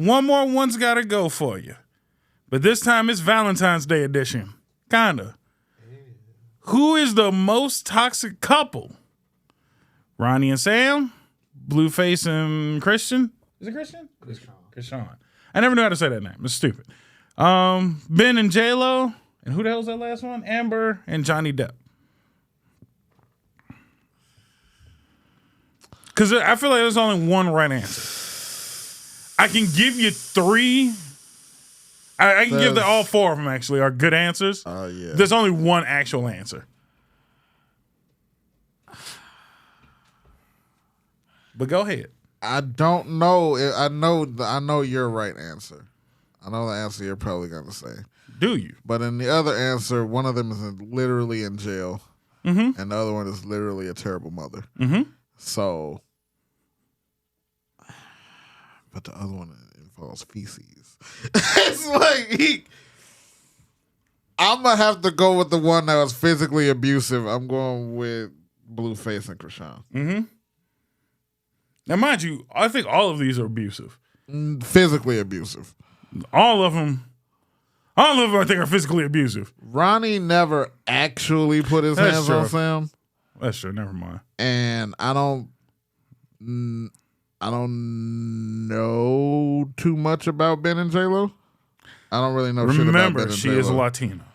One more one's got to go for you. But this time it's Valentine's Day edition. Kinda. Who is the most toxic couple? Ronnie and Sam? Blueface and Chrisean? Is it Chrisean? Chrisean. I never knew how to say that name. It's stupid. Ben and J-Lo. And who the hell's that last one? Amber and Johnny Depp. Because I feel like there's only one right answer. I can give you three. I can give all four of them actually are good answers. Oh, yeah. There's only one actual answer. But go ahead. I don't know. I know your right answer. I know the answer you're probably going to say. Do you? But in the other answer, one of them is literally in jail. And the other one is literally a terrible mother. So, but the other one involves feces. It's like I'm gonna have to go with the one that was physically abusive. I'm going with Blueface and Chrisean. Now, mind you, I think all of these are abusive. Physically abusive. All of them, I think, are physically abusive. Ronnie never actually put his hands on Sam. That's true. Never mind. And I don't know too much about Ben and J-Lo. I don't really know shit about Ben and J-Lo. Remember, she is a Latina.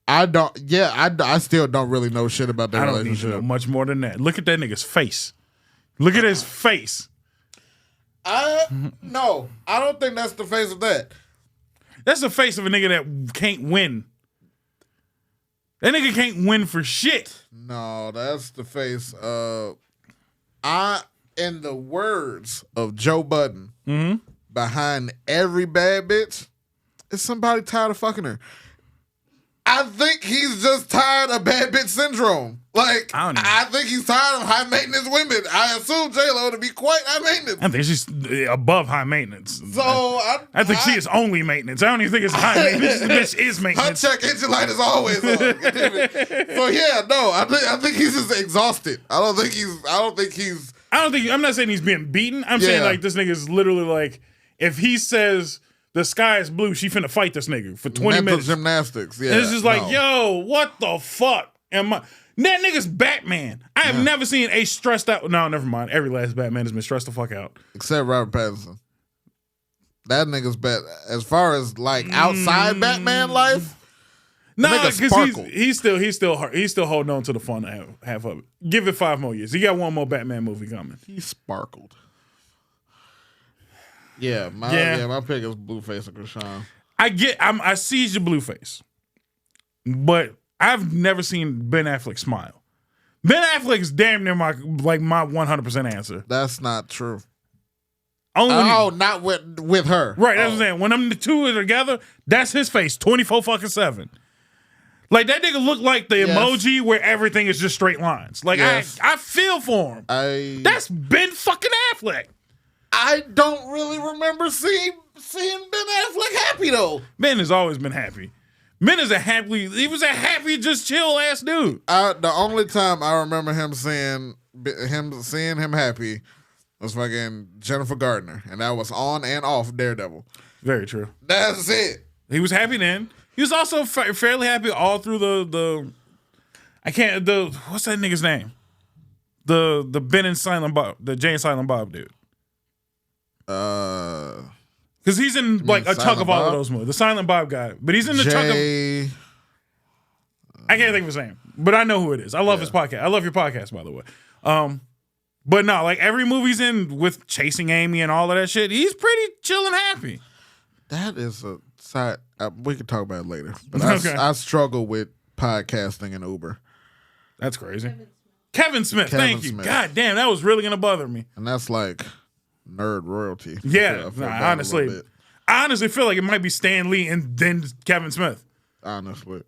I still don't really know shit about their relationship. I don't need to know much more than that. Look at that nigga's face. Look at his face. No, I don't think that's the face of that. That's the face of a nigga that can't win. That nigga can't win for shit. No, that's the face of in the words of Joe Budden, behind every bad bitch is somebody tired of fucking her. I think he's just tired of bad bitch syndrome. Like, I think he's tired of high maintenance women. I assume J-Lo to be quite high maintenance. I think she's above high maintenance. So I think she is only maintenance. I don't even think it's high maintenance. This bitch is maintenance. Her check engine light is always on. So yeah, no, I think he's just exhausted. I'm not saying he's being beaten. I'm saying like this nigga is literally like, if he says the sky is blue, she finna fight this nigga for 20 minutes. Gymnastics, yeah. And it's just like, yo, what the fuck am I? That nigga's Batman. I have never seen a stressed out. No, never mind. Every last Batman has been stressed the fuck out. Except Robert Pattinson. That nigga's bad. As far as like outside Batman life, no, because he's still holding on to the fun half of it. Give it 5 more years. He got one more Batman movie coming. He sparkled. Yeah, my pick is Blueface and Chrisean. I see your Blueface, but I've never seen Ben Affleck smile. Ben Affleck is damn near my 100% answer. That's not true. Not with her. Right, that's what I'm saying. When them the two are together, that's his face 24/7. Like that nigga look like the emoji where everything is just straight lines. Like I feel for him. That's Ben fucking Affleck. I don't really remember seeing Ben Affleck happy though. Ben has always been happy. Ben is he was a happy, just chill ass dude. The only time I remember seeing him happy was fucking Jennifer Gardner, and that was on and off Daredevil. Very true. That's it. He was happy then. He was also fairly happy all through what's that nigga's name? The Ben and Silent Bob, the Jay and Silent Bob dude. Because he's in like a chunk of all of those movies. The Silent Bob guy. But he's in the chunk of... I can't think of his name. But I know who it is. I love his podcast. I love your podcast, by the way. But no, like every movie's in with Chasing Amy and all of that shit, he's pretty chill and happy. That is a side... we can talk about it later. But I struggle with podcasting and Uber. That's crazy. Kevin Smith. Thank you. God damn, that was really going to bother me. And that's like... nerd royalty. Yeah, I honestly feel like it might be Stan Lee and then Kevin Smith. Honestly.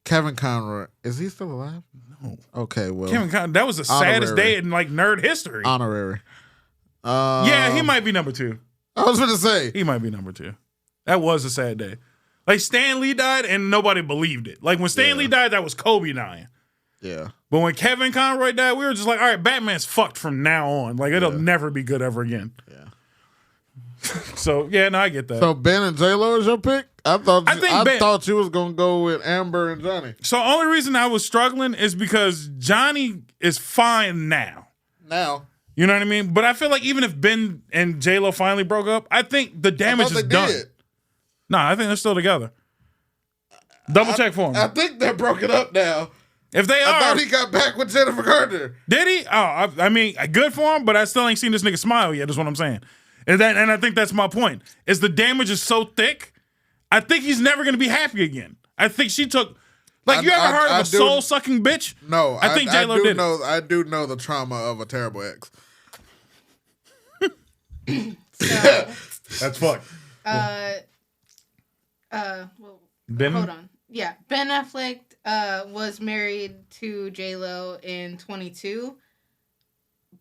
Kevin Conroy, is he still alive? No. Okay, well. Kevin Conroy, that was the saddest day in like nerd history. Honorary. Yeah, he might be number 2. I was going to say. He might be number 2. That was a sad day. Like Stan Lee died and nobody believed it. Like when Stan Lee died, that was Kobe dying. Yeah. But when Kevin Conroy died, we were just like, all right, Batman's fucked from now on. Like, it'll never be good ever again. Yeah. So yeah, no, I get that. So Ben and J-Lo is your pick? I Ben- thought you was gonna go with Amber and Johnny. So only reason I was struggling is because Johnny is fine now. Now. You know what I mean? But I feel like even if Ben and J-Lo finally broke up, I think the damage is done. Nah, I think they're still together. Double check for him. I think they're broken up now. If they are, I thought he got back with Jennifer Gardner. Did he? Oh, I mean, good for him, but I still ain't seen this nigga smile yet. That's what I'm saying. And I think that's my point. Is the damage is so thick, I think he's never gonna be happy again. I think she took. Like, you ever heard of a soul-sucking bitch? No, I think J-Lo did. I do know the trauma of a terrible ex. That's fucked. Ben? Hold on. Yeah, Ben Affleck was married to J-Lo in 22,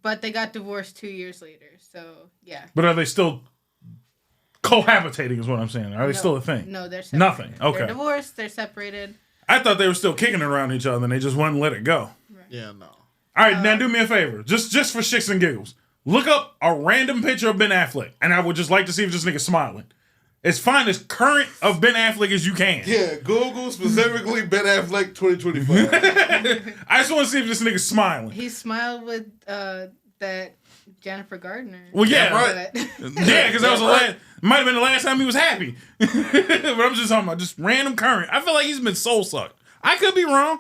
but they got divorced 2 years later. So, yeah. But are they still cohabitating is what I'm saying. Are they still a thing? No, they're separated. Nothing. Okay. They're divorced. They're separated. I thought they were still kicking it around each other and they just wouldn't let it go. Right. Yeah, no. All right, now do me a favor. Just for shits and giggles. Look up a random picture of Ben Affleck, and I would just like to see if this nigga's smiling. As fine as current of Ben Affleck as you can. Yeah, Google specifically Ben Affleck 2025. I just want to see if this nigga's smiling. He smiled with that Jennifer Gardner. Well, yeah, right. Yeah, because that was might have been the last time he was happy. But I'm just talking about just random current. I feel like he's been soul sucked. I could be wrong.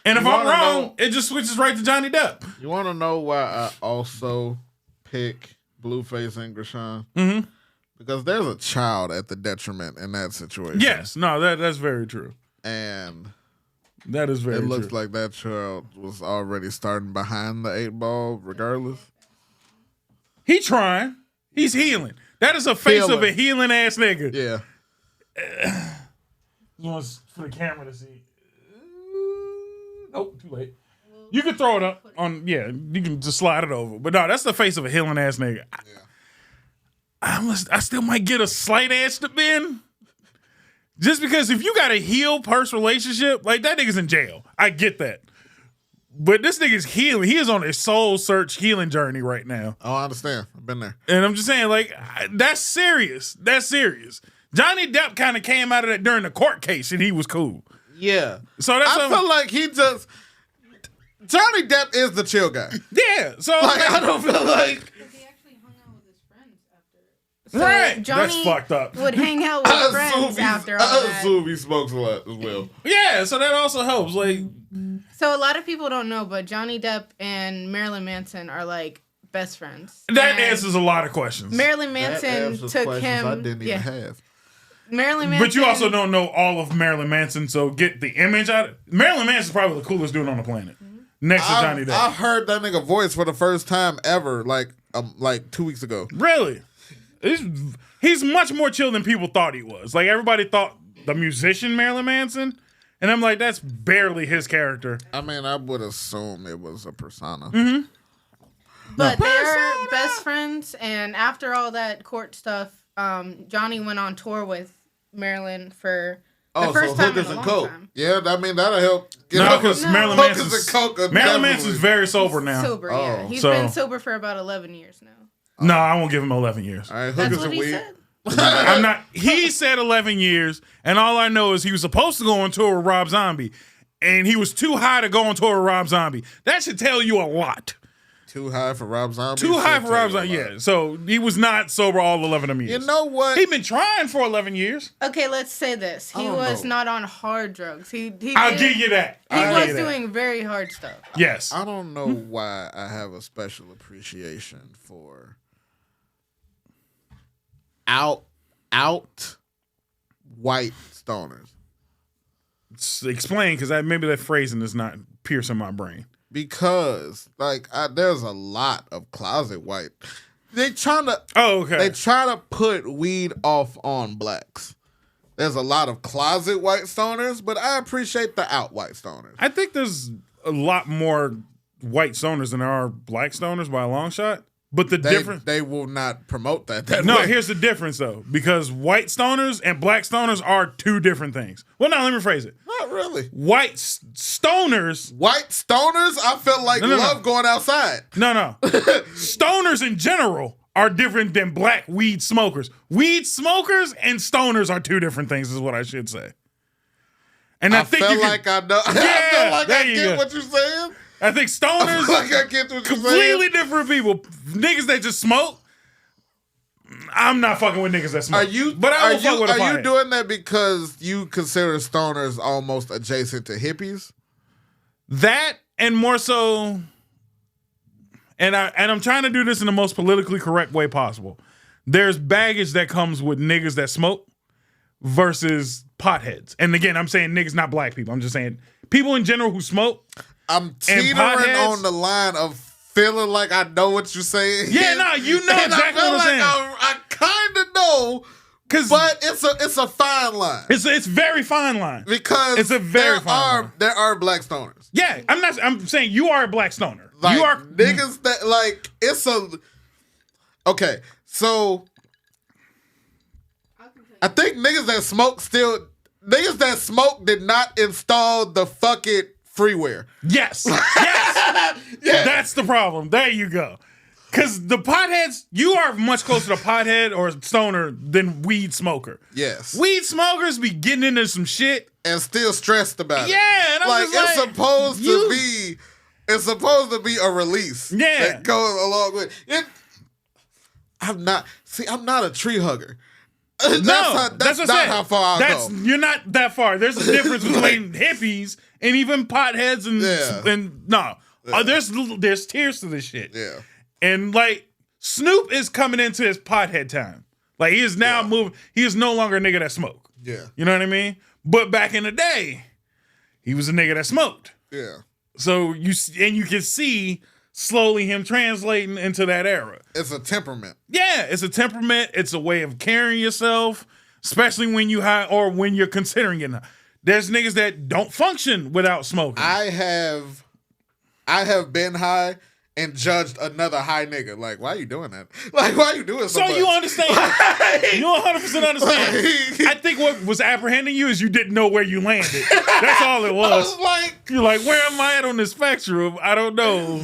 And if I'm wrong, it just switches right to Johnny Depp. You want to know why I also pick Blueface and Chrisean? Mm-hmm. Because there's a child at the detriment in that situation. Yes, no, that's very true. And that is very true. It looks like that child was already starting behind the 8 ball regardless. He trying. He's healing. That is a face of a healing ass nigga. Yeah. This one's for the camera to see. Nope, too late. You can throw it up on, you can just slide it over. But no, that's the face of a healing ass nigga. I still might get a slight edge to Ben. Just because if you got a heel purse relationship, like that nigga's in jail. I get that. But this nigga's healing. He is on a soul search healing journey right now. Oh, I understand. I've been there. And I'm just saying, like, that's serious. That's serious. Johnny Depp kind of came out of that during the court case and he was cool. Yeah. So that's I feel like Johnny Depp is the chill guy. Yeah. So I don't feel like He actually hung out with his friends after. So right. Johnny that's fucked up. would hang out with friends after all that. I assume he smokes a lot as well. Yeah, so that also helps. Like, so a lot of people don't know, but Johnny Depp and Marilyn Manson are like best friends. That answers a lot of questions. Marilyn Manson took him. I didn't even have. Marilyn Manson. But you also don't know all of Marilyn Manson, so get the image out of it. Marilyn Manson's probably the coolest dude on the planet. Next to Johnny Depp. I heard that nigga voice for the first time ever, like 2 weeks ago. Really? He's much more chill than people thought he was. Like, everybody thought the musician Marilyn Manson, and I'm like, that's barely his character. I mean, I would assume it was a persona. Mm-hmm. But they're best friends, and after all that court stuff, Johnny went on tour with Marilyn for the first time in a long time. Yeah, I mean, that'll help. No, because Marilyn Manson's very sober now. Sober, yeah. He's been sober for about 11 years now. No, I won't give him 11 years. All right, that's what he said. I'm not. He said 11 years, and all I know is he was supposed to go on tour with Rob Zombie, and he was too high to go on tour with Rob Zombie. That should tell you a lot. Too high for Rob Zombie? Too high for Rob Zombie, yeah. So he was not sober all 11 of them years. You know what? He'd been trying for 11 years. Okay, let's say this. He was not on hard drugs. I'll give you that. He was doing very hard stuff. Yes. I don't know why I have a special appreciation for out white stoners. Explain, because maybe that phrasing is not piercing my brain. Because there's a lot of closet white. They trying to put weed off on blacks. There's a lot of closet white stoners, but I appreciate the out white stoners. I think there's a lot more white stoners than there are black stoners by a long shot. But they will not promote that way. No, here's the difference though, because white stoners and black stoners are two different things. Well, now let me rephrase it. Not really. White stoners, I feel like love going outside. No. Stoners in general are different than black weed smokers. Weed smokers and stoners are two different things, is what I should say. And I think feel you like I know. Yeah, I feel like there I you get go. what you're saying. I think stoners, I feel like I get what you're completely saying. different people. Niggas that just smoke, I'm not fucking with niggas that smoke. Are you? But I will fuck with a Are you pothead. doing that because you consider stoners almost adjacent to hippies? That and more so, and I'm trying to do this in the most politically correct way possible. There's baggage that comes with niggas that smoke versus potheads. And again, I'm saying niggas, not black people. I'm just saying people in general who smoke. I'm teetering potheads? on the line of feeling like I know what you're saying. Yeah, no, you know And exactly what I'm saying. I kind of know, but it's a fine line. It's very fine line. Because it's a very fine line. There are black stoners. Yeah, I'm saying you are a black stoner. Like, you are niggas that like it's a okay. So I think niggas that smoke did not install the fucking freeware. Yes. Yes. Yeah. That's the problem. There you go. Because the potheads, you are much closer to pothead or stoner than weed smoker. Yes. Weed smokers be getting into some shit. And still stressed about it. Yeah. And I'm Like, just it's supposed to be a release. Yeah. That goes along with it. I'm not a tree hugger. That's what not how far I go. You're not that far. There's a difference between hippies and even potheads and no. There's tiers to this shit. Yeah. And like Snoop is coming into his pothead time. Like he is now moving. He is no longer a nigga that smoke. Yeah. You know what I mean? But back in the day, he was a nigga that smoked. Yeah. So you can see slowly him translating into that era. It's a temperament. Yeah, it's a temperament. It's a way of carrying yourself, especially when you high or when you're considering it. There's niggas that don't function without smoking. I have been high and judged another high nigga. Like, why are you doing that? Like, why are you doing so much? you understand. You 100% understand. I think what was apprehending you is you didn't know where you landed. That's all it was. I was like, You're like, where am I at on this spectrum? I don't know.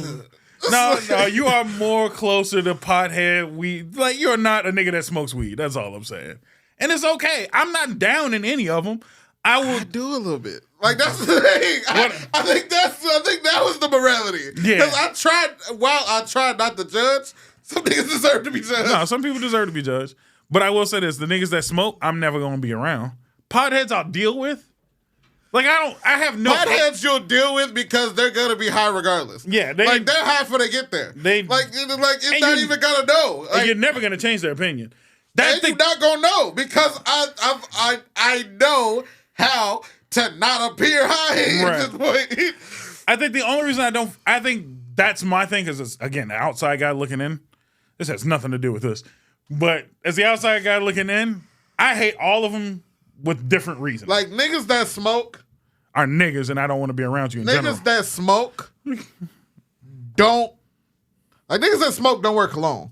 No, you are more closer to pothead weed. Like, you're not a nigga that smokes weed. That's all I'm saying. And it's okay. I'm not down in any of them. I do a little bit. Like, that's the thing. I think that was the morality. Yeah. Because I tried not to judge, some niggas deserve to be judged. No, some people deserve to be judged. But I will say this, the niggas that smoke, I'm never going to be around. Potheads I'll deal with. Like, I have no... Potheads you'll deal with because they're going to be high regardless. Yeah. They're high before they get there. It's not even going to know. Like, you're never going to change their opinion. You're not going to know because I know how to not appear high at this point. I think the only reason I think that's my thing is, again, the outside guy looking in. This has nothing to do with this. But as the outside guy looking in, I hate all of them with different reasons. Like, niggas that smoke are niggas, and I don't want to be around you in general. Niggas that smoke don't wear cologne.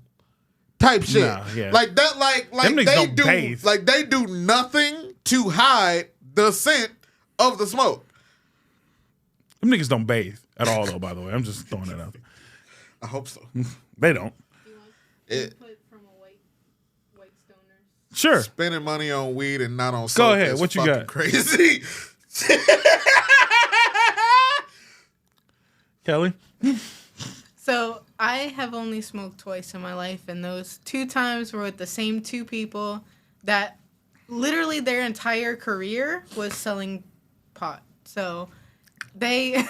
Type shit. Nah, yeah. Like that, they do nothing to hide the scent of the smoke. Them niggas don't bathe at all, though, by the way. I'm just throwing that out there. I hope so. They don't. Input from a white stoner. Sure. Spending money on weed and not on soap. Go ahead. What you got? Crazy. Kelly? So I have only smoked twice in my life, and those 2 times were with the same 2 people that literally their entire career was selling pot. So they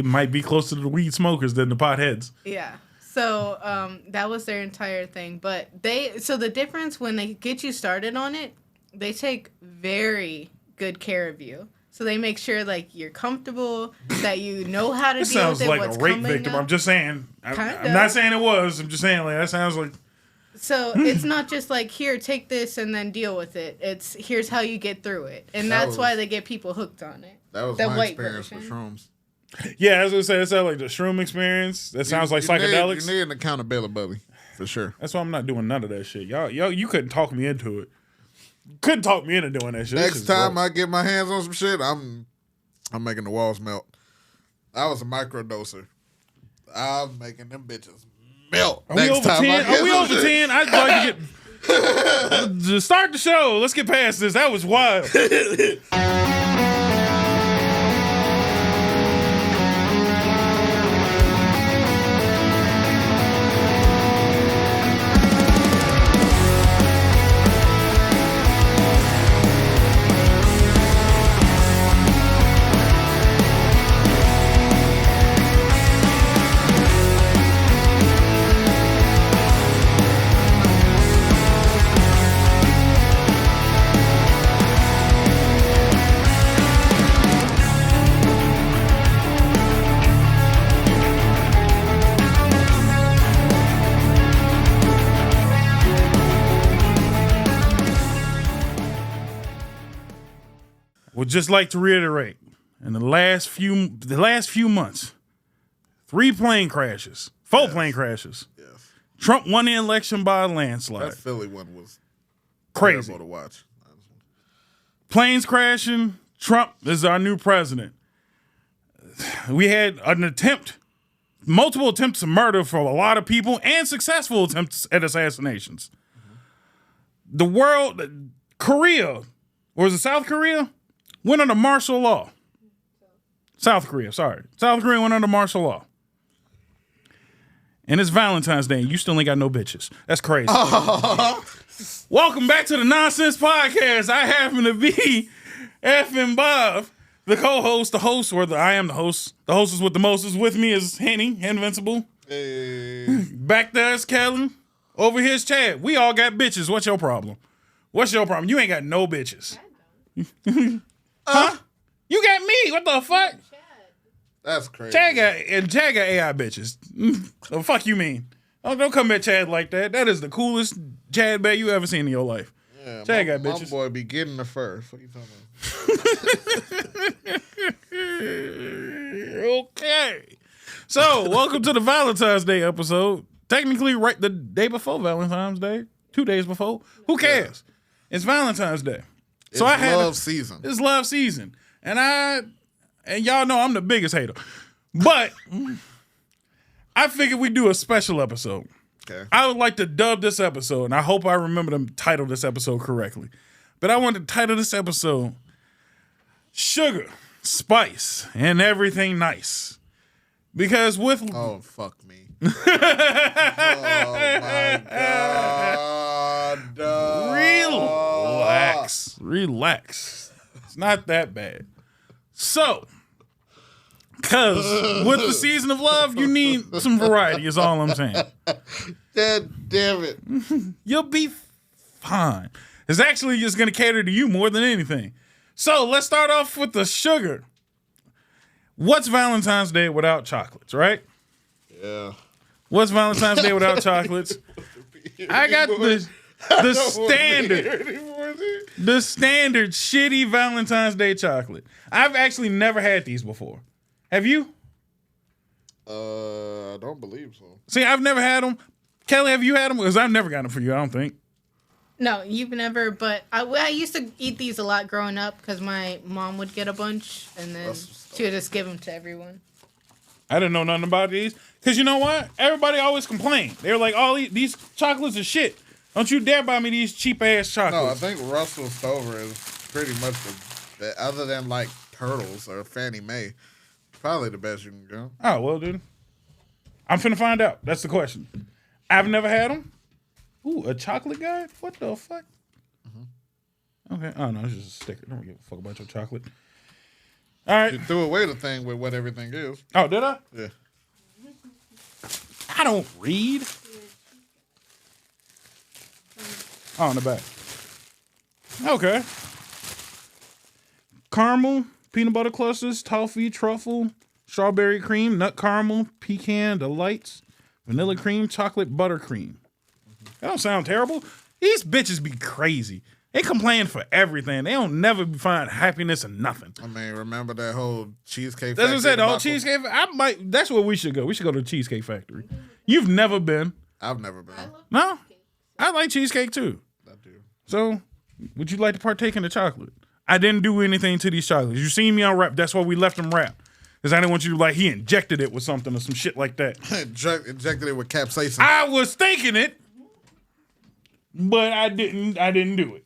might be closer to the weed smokers than the potheads. Yeah. So that was their entire thing. But the difference when they get you started on it, they take very good care of you. So they make sure like you're comfortable, that you know how to deal with it. Sounds like what's a rape coming victim. up. I'm just saying. I'm not saying it was. I'm just saying like that sounds like. So it's not just like, here, take this and then deal with it. It's here's how you get through it, and that's why they get people hooked on it. That was the my white experience version. with shrooms. Yeah, I was gonna say it sounds like the shroom experience. That sounds like psychedelics. You need an accountability for sure. That's why I'm not doing none of that shit. Y'all, you couldn't talk me into it. Couldn't talk me into doing that shit. Next time I get my hands on some shit, I'm making the walls melt. I was a microdoser. I'm making them bitches melt. Are we over 10? Are we over 10? I'd like to get to start the show. Let's get past this. That was wild. Would just like to reiterate, in the last few months, 3 plane crashes, 4 plane crashes. Yes. Trump won the election by a landslide. That Philly one was Crazy terrible to watch. Planes crashing. Trump is our new president. We had multiple attempts to murder for a lot of people, and successful attempts at assassinations. The world, Korea, or was it South Korea? Went under martial law. South Korea went under martial law. And it's Valentine's Day, and you still ain't got no bitches. That's crazy. Welcome back to the Nonsense Podcast. I happen to be FNBob, the co-host, the host, or I am the host. The host is with the most. With me is Henvincible. Hey. Back there is Kellen. Over here's Chad. We all got bitches. What's your problem? You ain't got no bitches. Huh? You got me. What the fuck? That's crazy. Chad got AI bitches. The fuck you mean? Don't come at Chad like that. That is the coolest Chad bet you ever seen in your life. Yeah, Chad got bitches. My boy be getting the first. What you talking about? Okay. So, welcome to the Valentine's Day episode. Technically, right the day before Valentine's Day. 2 days before. Who cares? It's Valentine's Day. It's love season. It's love season. And y'all know I'm the biggest hater. But I figured we'd do a special episode. Okay. I would like to dub this episode, and I hope I remember to title this episode correctly. But I want to title this episode Sugar, Spice, and Everything Nice. Because with... Oh, fuck me. Oh, my God. Relax. It's not that bad. So, because with the season of love, you need some variety, is all I'm saying. God damn it. You'll be fine. It's actually just going to cater to you more than anything. So, let's start off with the sugar. What's Valentine's Day without chocolates, right? Yeah. What's Valentine's Day without chocolates? I got the standard shitty Valentine's Day chocolate. I've actually never had these before. Have you? I don't believe so. See, I've never had them. Kelly, have you had them? Because I've never gotten them for you, I don't think. No, you've never, but I used to eat these a lot growing up because my mom would get a bunch and then she would just give them to everyone. I didn't know nothing about these. Because you know what? Everybody always complained. They were like, these chocolates are shit. Don't you dare buy me these cheap-ass chocolates. No, I think Russell Stover is pretty much the other than like Turtles or Fannie Mae, probably the best you can go. Oh, well, dude. I'm finna find out. That's the question. I've never had them. Ooh, a chocolate guy? What the fuck? Mm-hmm. Okay. Oh, no, it's just a sticker. Don't give a fuck about your chocolate. All right. You threw away the thing with what everything is. Oh, did I? Yeah. I don't read. Oh, in the back. Okay. Caramel, peanut butter clusters, toffee, truffle, strawberry cream, nut caramel, pecan delights, vanilla cream, chocolate buttercream. That don't sound terrible. These bitches be crazy. They complain for everything. They don't never find happiness in nothing. I mean, remember that whole Cheesecake Factory? That's what I said, the whole debacle? Cheesecake. That's where we should go. We should go to the Cheesecake Factory. You've never been. I've never been. No? I like cheesecake too. I do. So, would you like to partake in the chocolate? I didn't do anything to these chocolates. You seen me on rap. That's why we left them wrapped. Because I didn't want you to like he injected it with something or some shit like that. Injected it with capsaicin. I was thinking it, but I didn't do it.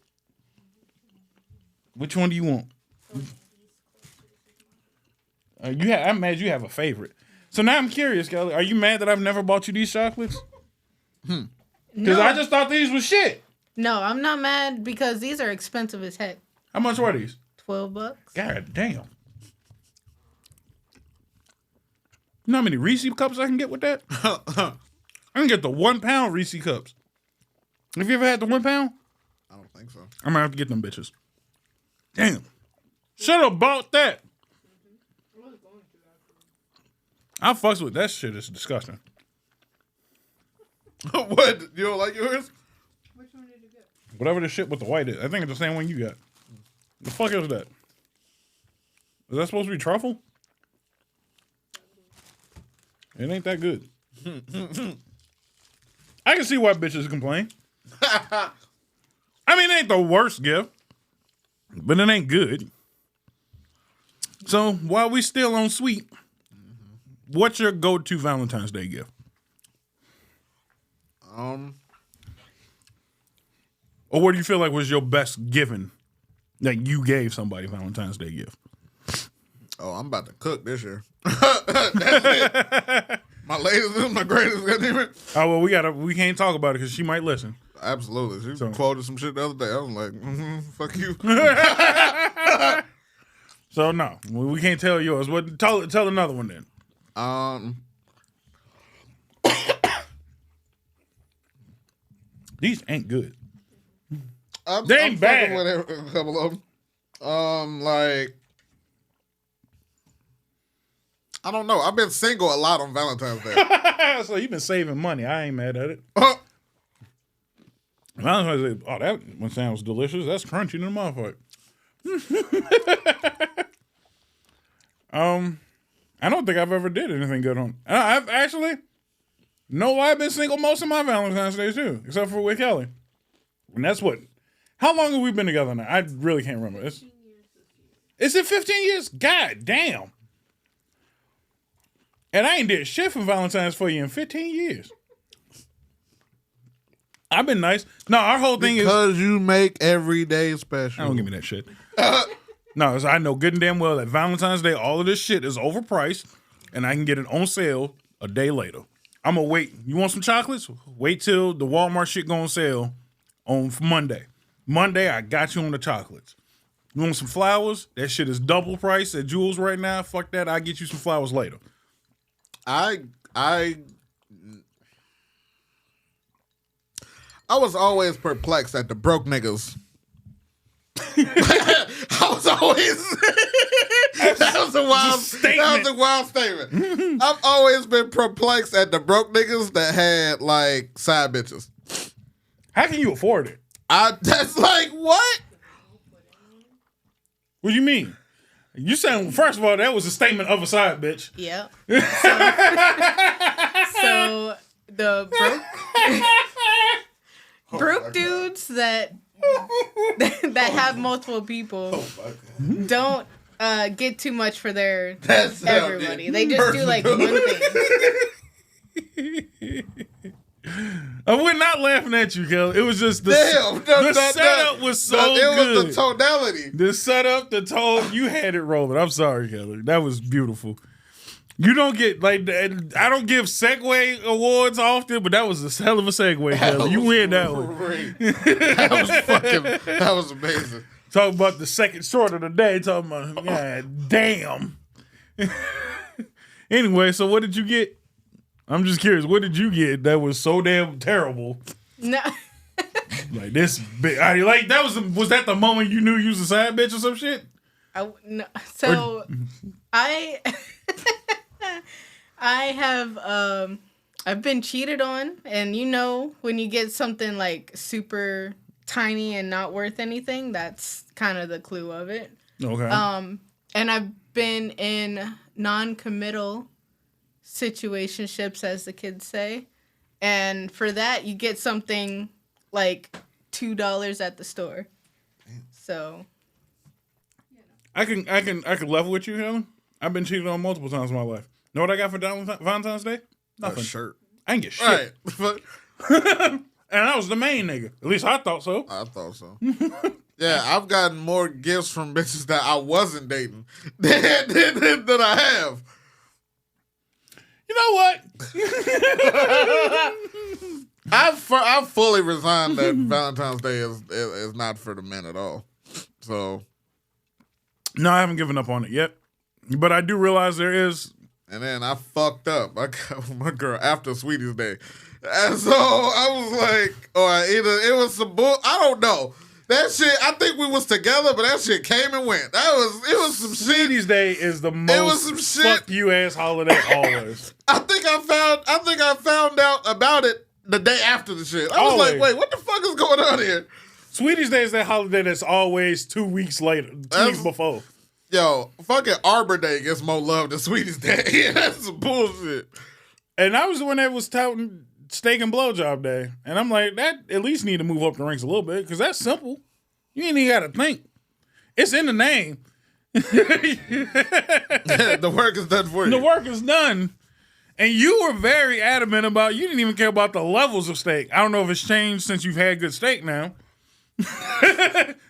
Which one do you want? I'm mad you have a favorite. So now I'm curious, Kelly. Are you mad that I've never bought you these chocolates? Because I just thought these was shit. No, I'm not mad because these are expensive as heck. How much were these? $12. God damn. You know how many Reese cups I can get with that? I can get the 1 pound Reese cups. Have you ever had the 1 pound? I don't think so. I'm gonna have to get them bitches. Damn. Should have bought that. I fucks with that shit. It's disgusting. What? You don't like yours? Which one did you get? Whatever the shit with the white is. I think it's the same one you got. The fuck is that? Is that supposed to be truffle? It ain't that good. I can see why bitches complain. I mean, it ain't the worst gift, but it ain't good. So while we still on sweet, what's your go-to Valentine's Day gift? Or what do you feel like was your best giving that you gave somebody Valentine's Day gift? Oh, I'm about to cook this year. That's it. My latest is my greatest. Goddammit. Oh well, we can't talk about it because she might listen. Absolutely. She quoted some shit the other day. I was like, fuck you. So no, we can't tell yours. What? Tell another one then. These ain't good. They ain't bad. With a couple of them. Like, I don't know. I've been single a lot on Valentine's Day. So you've been saving money. I ain't mad at it. Valentine's Day. Oh, that one sounds delicious. That's crunchy in the motherfucker. I don't think I've ever did anything good on. I've actually. No, I've been single most of my Valentine's Days too, except for with Kelly. And that's what. How long have we been together now? I really can't remember. Is it 15 years? God damn. And I ain't did shit for Valentine's for you in 15 years. I've been nice. No, our whole thing is because you make every day special. Don't give me that shit. No, I know good and damn well that Valentine's Day, all of this shit is overpriced, and I can get it on sale a day later. I'm gonna wait. You want some chocolates? Wait till the Walmart shit go on sale on Monday. Monday, I got you on the chocolates. You want some flowers? That shit is double price at Jewel's right now. Fuck that. I'll get you some flowers later. I was always perplexed at the broke niggas. I was always that was a wild statement. I've always been perplexed at the broke niggas that had like side bitches. How can you afford it? That's like what? What do you mean? You saying first of all that was a statement of a side bitch. Yep. So the broke dudes that have multiple people don't get too much for their everybody. They just do like one thing. We're not laughing at you, Kelly. It was just the setup was so good. It was the tonality. The setup, the tone, you had it rolling. I'm sorry, Kelly. That was beautiful. You don't get like I don't give segue awards often, but that was a hell of a segue, Kelly. You win that one. That was amazing. Talking about the second short of the day. Talking about God damn. Anyway, so what did you get? I'm just curious. What did you get that was so damn terrible? No. Like this bit. Like that was that the moment you knew you was a side bitch or some shit? No. So I have I've been cheated on, and you know when you get something like super tiny and not worth anything, that's kind of the clue of it. Okay. And I've been in non-committal situationships, as the kids say, and for that you get something like $2 at the store. So I can level with you, Helen. I've been cheated on multiple times in my life. Know what I got for Valentine's Day? Nothing. A shirt. I ain't get shit. Right. And I was the main nigga. At least I thought so. I thought so. Yeah, I've gotten more gifts from bitches that I wasn't dating than I have. You know what? I've fully resigned that Valentine's Day is not for the men at all. So. No, I haven't given up on it yet. But I do realize there is. And then I fucked up. I got with my girl after Sweetie's Day. And so I was like, or either it was some bull. I don't know. That shit, I think we was together, but that shit came and went. It was some shit. Sweetie's Day is the most fuck you ass holiday always. I think I found out about it the day after the shit. I was like, wait, what the fuck is going on here? Sweetie's Day is that holiday that's always 2 weeks later, 2 weeks before. Yo, fucking Arbor Day gets more love than Sweetie's Day. That's some bullshit. And I was the one that was touting steak and blowjob day. And I'm like, that at least need to move up the ranks a little bit, because that's simple. You ain't even got to think. It's in the name. The work is done for you. The work is done. And you were very adamant about, you didn't even care about the levels of steak. I don't know if it's changed since you've had good steak now.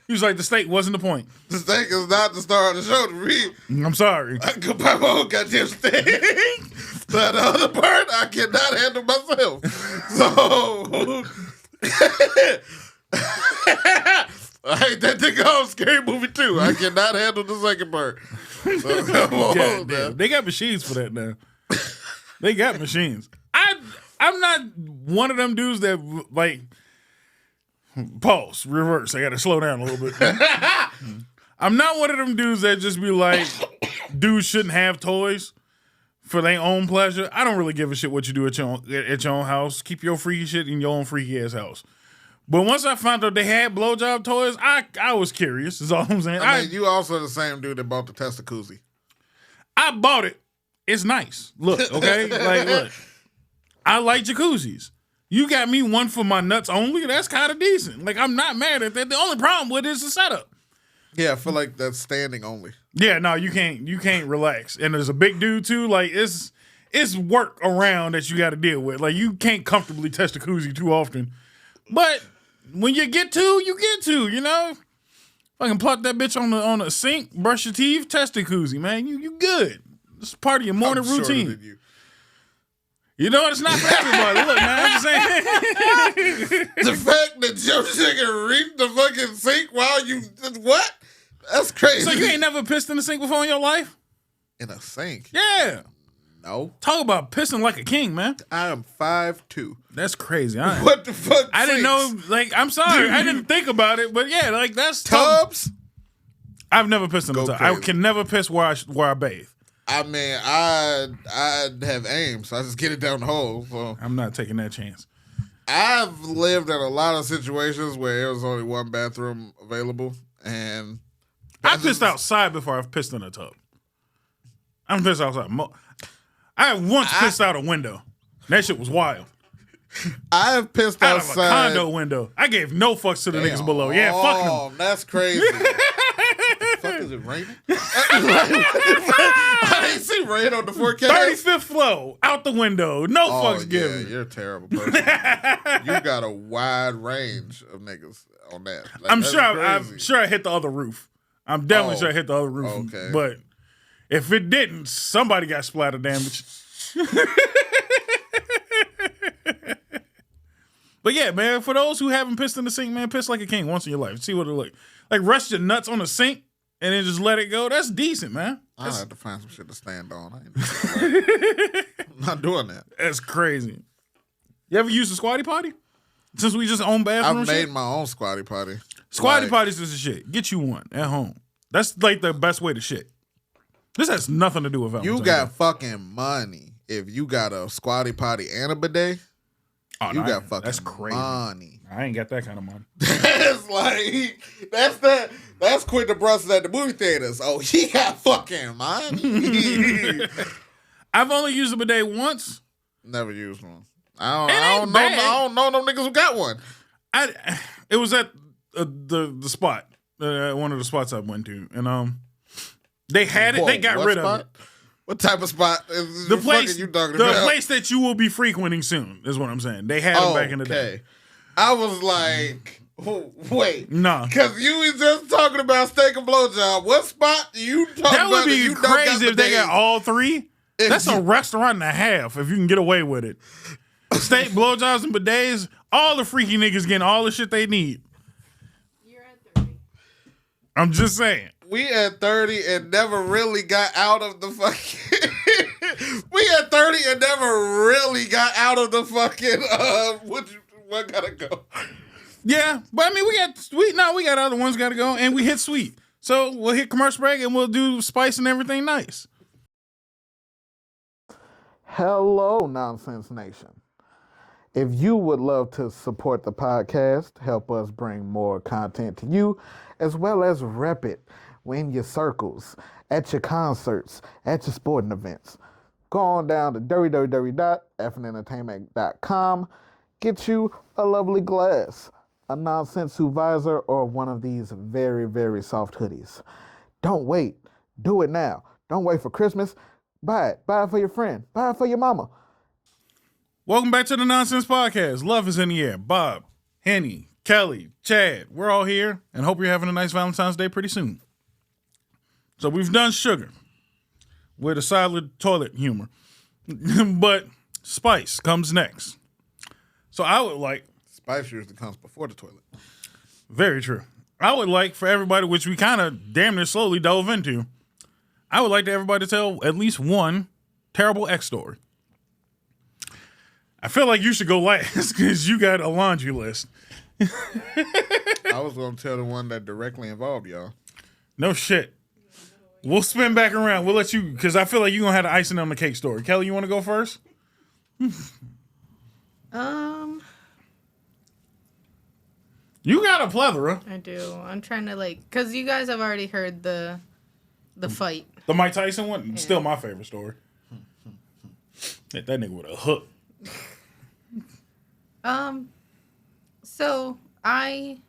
He was like, the steak wasn't the point. The steak is not the star of the show to me. I'm sorry. I could buy my own goddamn steak. But the other part, I cannot handle myself. So, I hate that nigga on Scary Movie too. I cannot handle the second part. So, come on, man. They got machines for that now. They got machines. I'm not one of them dudes that, like, pause, reverse. I got to slow down a little bit. I'm not one of them dudes that just be like, dudes shouldn't have toys for their own pleasure. I don't really give a shit what you do at your own house. Keep your freaky shit in your own freaky ass house. But once I found out they had blowjob toys, I was curious, is all I'm saying. I mean, you also the same dude that bought the Testacuzzi. I bought it. It's nice. Look, okay? Like, look. I like jacuzzis. You got me one for my nuts only. That's kind of decent. Like, I'm not mad at that. The only problem with it is the setup. Yeah, I feel like that's standing only. Yeah, no, you can't relax. And there's a big dude too. Like, it's work around that you got to deal with. Like, you can't comfortably test a koozie too often. But when you get to, you get to. You know, fucking plug that bitch on the sink, brush your teeth, test a koozie, man. You good. It's part of your morning routine. You know, it's not for everybody. Look, man, I'm just saying. The fact that your nigga reached the fucking sink while you, what? That's crazy. So you ain't never pissed in the sink before in your life? In a sink? Yeah. No. Talk about pissing like a king, man. I am 5'2". That's crazy. What the fuck? I didn't know, like, I'm sorry. I didn't think about it, but yeah, like, that's tubs? I've never pissed in a tub. I can never piss where I bathe. I mean, I have aim, so I just get it down the hole. So I'm not taking that chance. I've lived in a lot of situations where there was only one bathroom available, and I pissed outside before I've pissed in a tub. I'm pissed outside. I once pissed out a window. That shit was wild. I have pissed out outside of a condo window. I gave no fucks to the niggas below. Yeah, fuck them. Oh, that's crazy. Fuck, is it raining? I ain't see rain on the forecast. 35th floor, out the window. No fucks given. Yeah, you're a terrible person. You got a wide range of niggas on that. Like, I'm sure I hit the other roof. I'm definitely sure I hit the other roof. Okay. But if it didn't, somebody got splatter damage. But yeah, man, for those who haven't pissed in the sink, man, piss like a king once in your life. See what it look like. Rest your nuts on the sink and then just let it go. That's decent, man. I'll have to find some shit to stand on. I'm not doing that. That's crazy. You ever used a squatty potty? Since we just own bathrooms? I've made my own squatty potty. Squatty potties is the shit. Get you one at home. That's like the best way to shit. This has nothing to do with Valentine. You got fucking money if you got a squatty potty and a bidet. Oh, you got fucking that's crazy. Money. I ain't got that kind of money. That's like that's Quentin Brunson at the movie theaters. Oh, he got fucking money. I've only used a bidet once. Never used one. I don't know no niggas who got one. It was at the spot, one of the spots I went to, and They had it. They got What rid spot? of it. What type of spot is The place you talking the about? place that you will be frequenting soon is what I'm saying. They had it back in the day. I was like, wait. Nah. Because you was just talking about steak and blowjob. What spot you talking about? That would be you don't got crazy if they got all three. That's a you- restaurant and a half if you can get away with it. Steak, blowjobs, and bidets, all the freaky niggas getting all the shit they need. You're at 30. I'm just saying. We at 30 and never really got out of the fucking... we at 30 and never really got out of the fucking... what gotta go? Yeah, but I mean, we got other ones gotta go, and we hit sweet. So we'll hit commercial break and we'll do spice and everything nice. Hello, Nonsense Nation. If you would love to support the podcast, help us bring more content to you, as well as rep it in your circles, at your concerts, at your sporting events, go on down to www.fnentertainment.com, get you a lovely glass, a nonsense visor, or one of these very, very soft hoodies. Don't wait. Do it now. Don't wait for Christmas. Buy it. Buy it for your friend. Buy it for your mama. Welcome back to the Nonsense Podcast. Love is in the air. Bob, Henny, Kelly, Chad, we're all here and hope you're having a nice Valentine's Day pretty soon. So we've done sugar with a solid toilet humor. But spice comes next. So I would like... Spice usually comes before the toilet. Very true. I would like for everybody, which we kind of damn near slowly dove into, I would like to everybody to tell at least one terrible X story. I feel like you should go last because you got a laundry list. I was going to tell the one that directly involved y'all. No shit. We'll spin back around. We'll let you, because I feel like you're going to have the icing on the cake story. Kelly, you want to go first? You got a plethora. I do. I'm trying to because you guys have already heard the fight. The Mike Tyson one, yeah. Still my favorite story. Hit that nigga with a hook. So I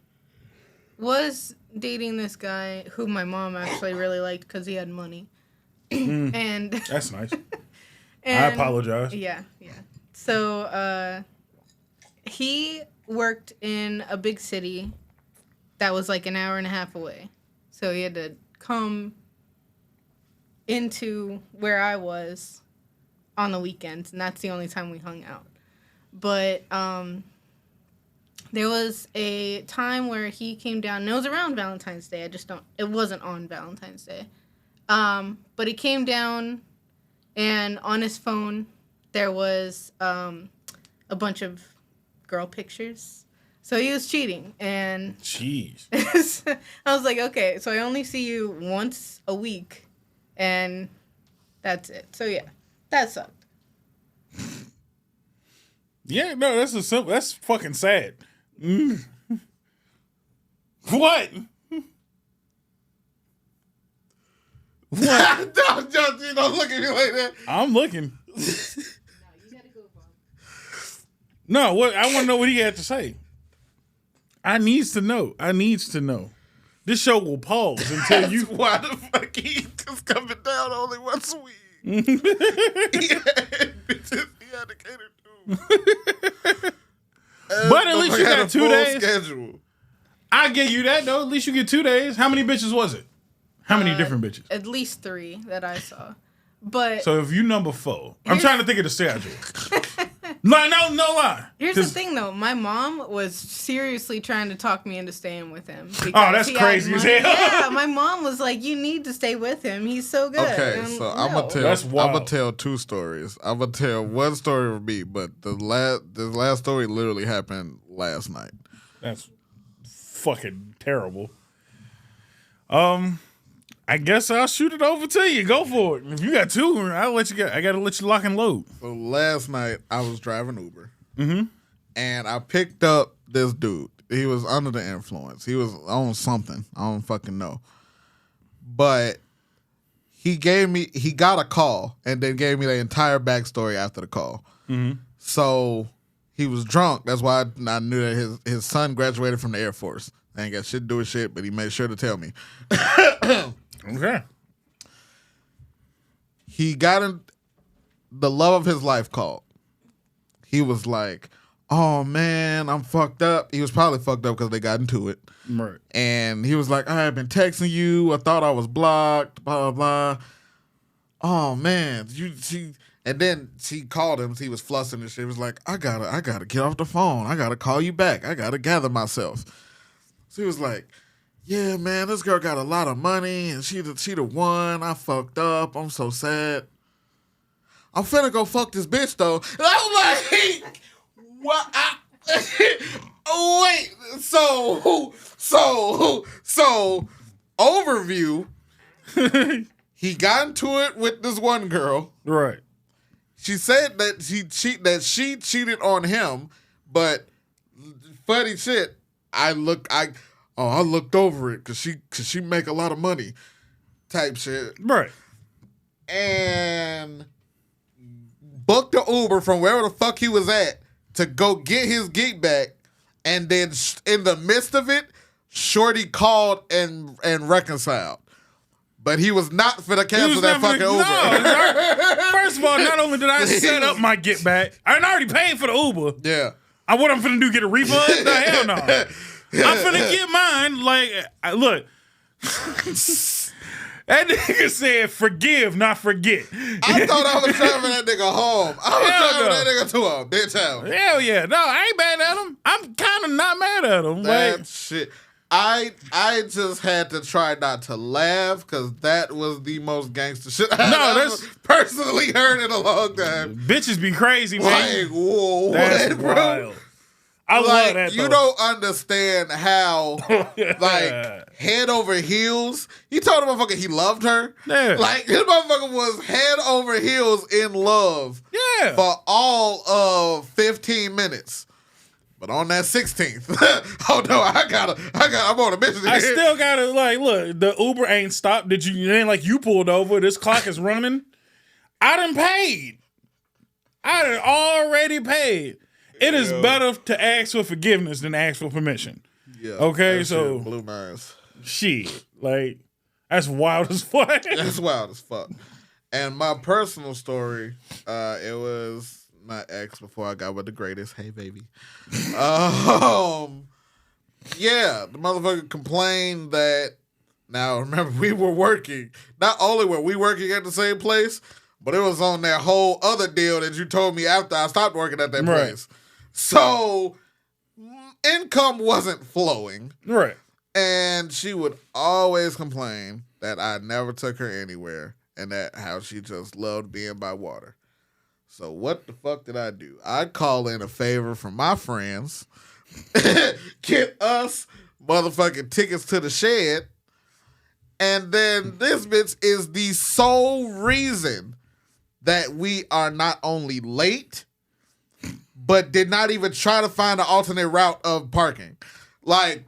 was dating this guy who my mom actually really liked because he had money. And that's nice. And, I apologize. Yeah. So he worked in a big city that was like an hour and a half away. So he had to come into where I was on the weekends, and that's the only time we hung out. But there was a time where he came down, and it was around Valentine's Day. It wasn't on Valentine's Day. But he came down, and on his phone, there was a bunch of girl pictures. So he was cheating, and... Jeez. I was like, okay, so I only see you once a week, and that's it. So yeah, that sucked. Yeah, no, that's fucking sad. What? What? Don't look at me like that. I'm looking. No, you gotta go, Bob. No, what I want to know what he had to say. I needs to know. This show will pause until you. Why the fuck he just coming down only once a week? He had to cater to. But at least you got 2 days. Schedule. I give you that though. At least you get 2 days. How many bitches was it? How many different bitches? At least 3 that I saw. But So if you number 4, I'm trying to think of the schedule. No lie. Here's the thing, though. My mom was seriously trying to talk me into staying with him. Oh, that's crazy as hell. Yeah, my mom was like, "You need to stay with him. He's so good." Okay, so I'm gonna tell 2 stories. I'm gonna tell one story of me, but the last story literally happened last night. That's fucking terrible. I guess I'll shoot it over to you. Go for it. If you got 2, I'll let you go. I gotta let you lock and load. So last night I was driving Uber, and I picked up this dude. He was under the influence. He was on something. I don't fucking know. But he got a call and then gave me the entire backstory after the call. So he was drunk. That's why I knew that his son graduated from the Air Force. I ain't got shit to do with shit, but he made sure to tell me. Okay. he got in. The love of his life called. He was like, "Oh man, I'm fucked up." He was probably fucked up because they got into it. Right. And he was like, "I have been texting you. I thought I was blocked. Blah blah blah." Oh man, and then she called him. He was flustered and shit. He was like, "I gotta get off the phone. I gotta call you back. I gotta gather myself." So he was like, "Yeah, man, this girl got a lot of money and she the one. I fucked up. I'm so sad. I'm finna go fuck this bitch though." And I was like, "What?" Oh wait. So overview. He got into it with this one girl. Right. She said that she cheated on him, but funny shit. I looked over it because she make a lot of money, type shit. Right. And booked the Uber from wherever the fuck he was at to go get his gig back, and then in the midst of it, Shorty called and reconciled. But he was not finna cancel that fucking Uber. No, first of all, not only did I set up my get back, I already paid for the Uber. Yeah. What I'm finna do, get a refund? No, hell no. I'm finna get mine. Like, look. That nigga said forgive, not forget. I thought I was driving that nigga home. I was driving that nigga to a bitch house. Hell yeah. No, I ain't mad at him. I'm kind of not mad at him. That like, shit. I just had to try not to laugh because that was the most gangster shit I've personally heard in a long time. Bitches be crazy, man. Like, whoa, that's what, bro? wild. I love that, you though. don't understand how, like, head over heels. He told the motherfucker he loved her. Yeah. Like, this motherfucker was head over heels in love. Yeah. For all of 15 minutes. But on that 16th, oh no, I'm on a mission here. I still gotta, like, look, the Uber ain't stopped. It ain't like you pulled over. This clock is running. I done paid. I done already paid. It is better to ask for forgiveness than ask for permission. Yeah. Okay, so blue minds. Shit, like, that's wild as fuck. That's wild as fuck. And my personal story, it was my ex before I got with the greatest. Hey, baby. Yeah, the motherfucker complained that. Now, remember, we were working. Not only were we working at the same place, but it was on that whole other deal that you told me after I stopped working at that place. So, income wasn't flowing. Right. And she would always complain that I never took her anywhere and that how she just loved being by water. So what the fuck did I do? I call in a favor from my friends, get us motherfucking tickets to the shed, and then this bitch is the sole reason that we are not only late, but did not even try to find an alternate route of parking. Like,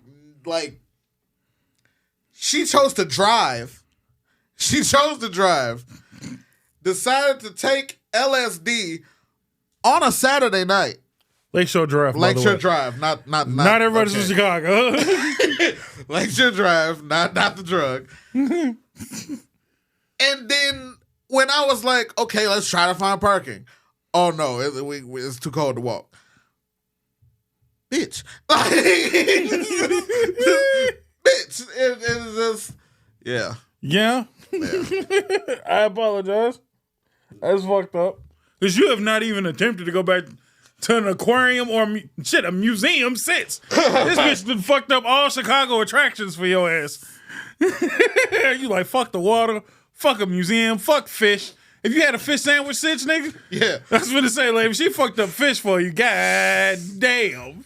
she chose to drive. Decided to take LSD on a Saturday night. Lakeshore Drive. Lakeshore Drive, not everybody's from Chicago. Lakeshore Drive, not the drug. And then when I was like, okay, let's try to find parking. Oh no, it's too cold to walk. Bitch. Bitch. It's just, yeah. Yeah. I apologize. That's fucked up. Because you have not even attempted to go back to an aquarium or a museum since. This bitch done fucked up all Chicago attractions for your ass. You like, fuck the water, fuck a museum, fuck fish. If you had a fish sandwich since, nigga, yeah. That's what to say, like, if she fucked up fish for you, god damn.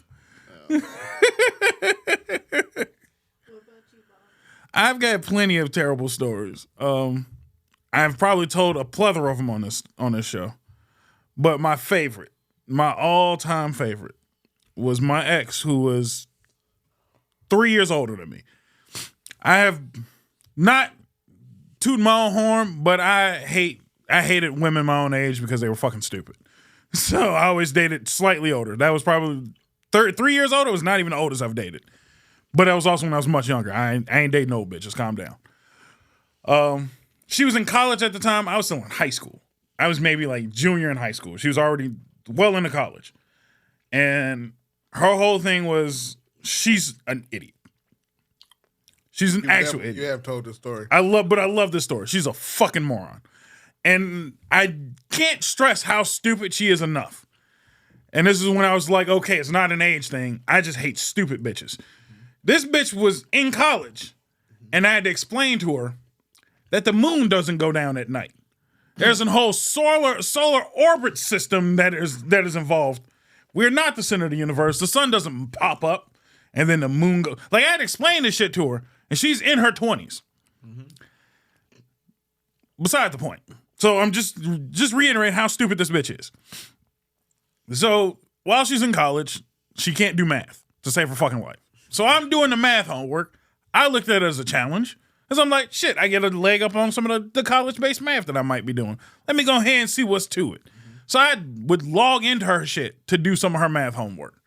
I've got plenty of terrible stories. I've probably told a plethora of them on this show. But my favorite, my all-time favorite, was my ex, who was 3 years older than me. I have not tooted my own horn, but I hated women my own age because they were fucking stupid. So I always dated slightly older. That was probably 3 years older. Was not even the oldest I've dated. But that was also when I was much younger. I ain't dating old bitches. Calm down. She was in college at the time. I was still in high school. I was maybe like junior in high school. She was already well into college. And her whole thing was she's an idiot. She's an actual idiot. You have told this story. I love this story. She's a fucking moron. And I can't stress how stupid she is enough. And this is when I was like, okay, it's not an age thing. I just hate stupid bitches. This bitch was in college, and I had to explain to her that the moon doesn't go down at night. There's a whole solar orbit system that is involved. We're not the center of the universe. The sun doesn't pop up, and then the moon goes. Like, I had to explain this shit to her, and she's in her 20s. Beside the point. So I'm just reiterating how stupid this bitch is. So while she's in college, she can't do math to save her fucking life. So I'm doing the math homework. I looked at it as a challenge. Because I'm like, shit, I get a leg up on some of the college-based math that I might be doing. Let me go ahead and see what's to it. So I would log into her shit to do some of her math homework.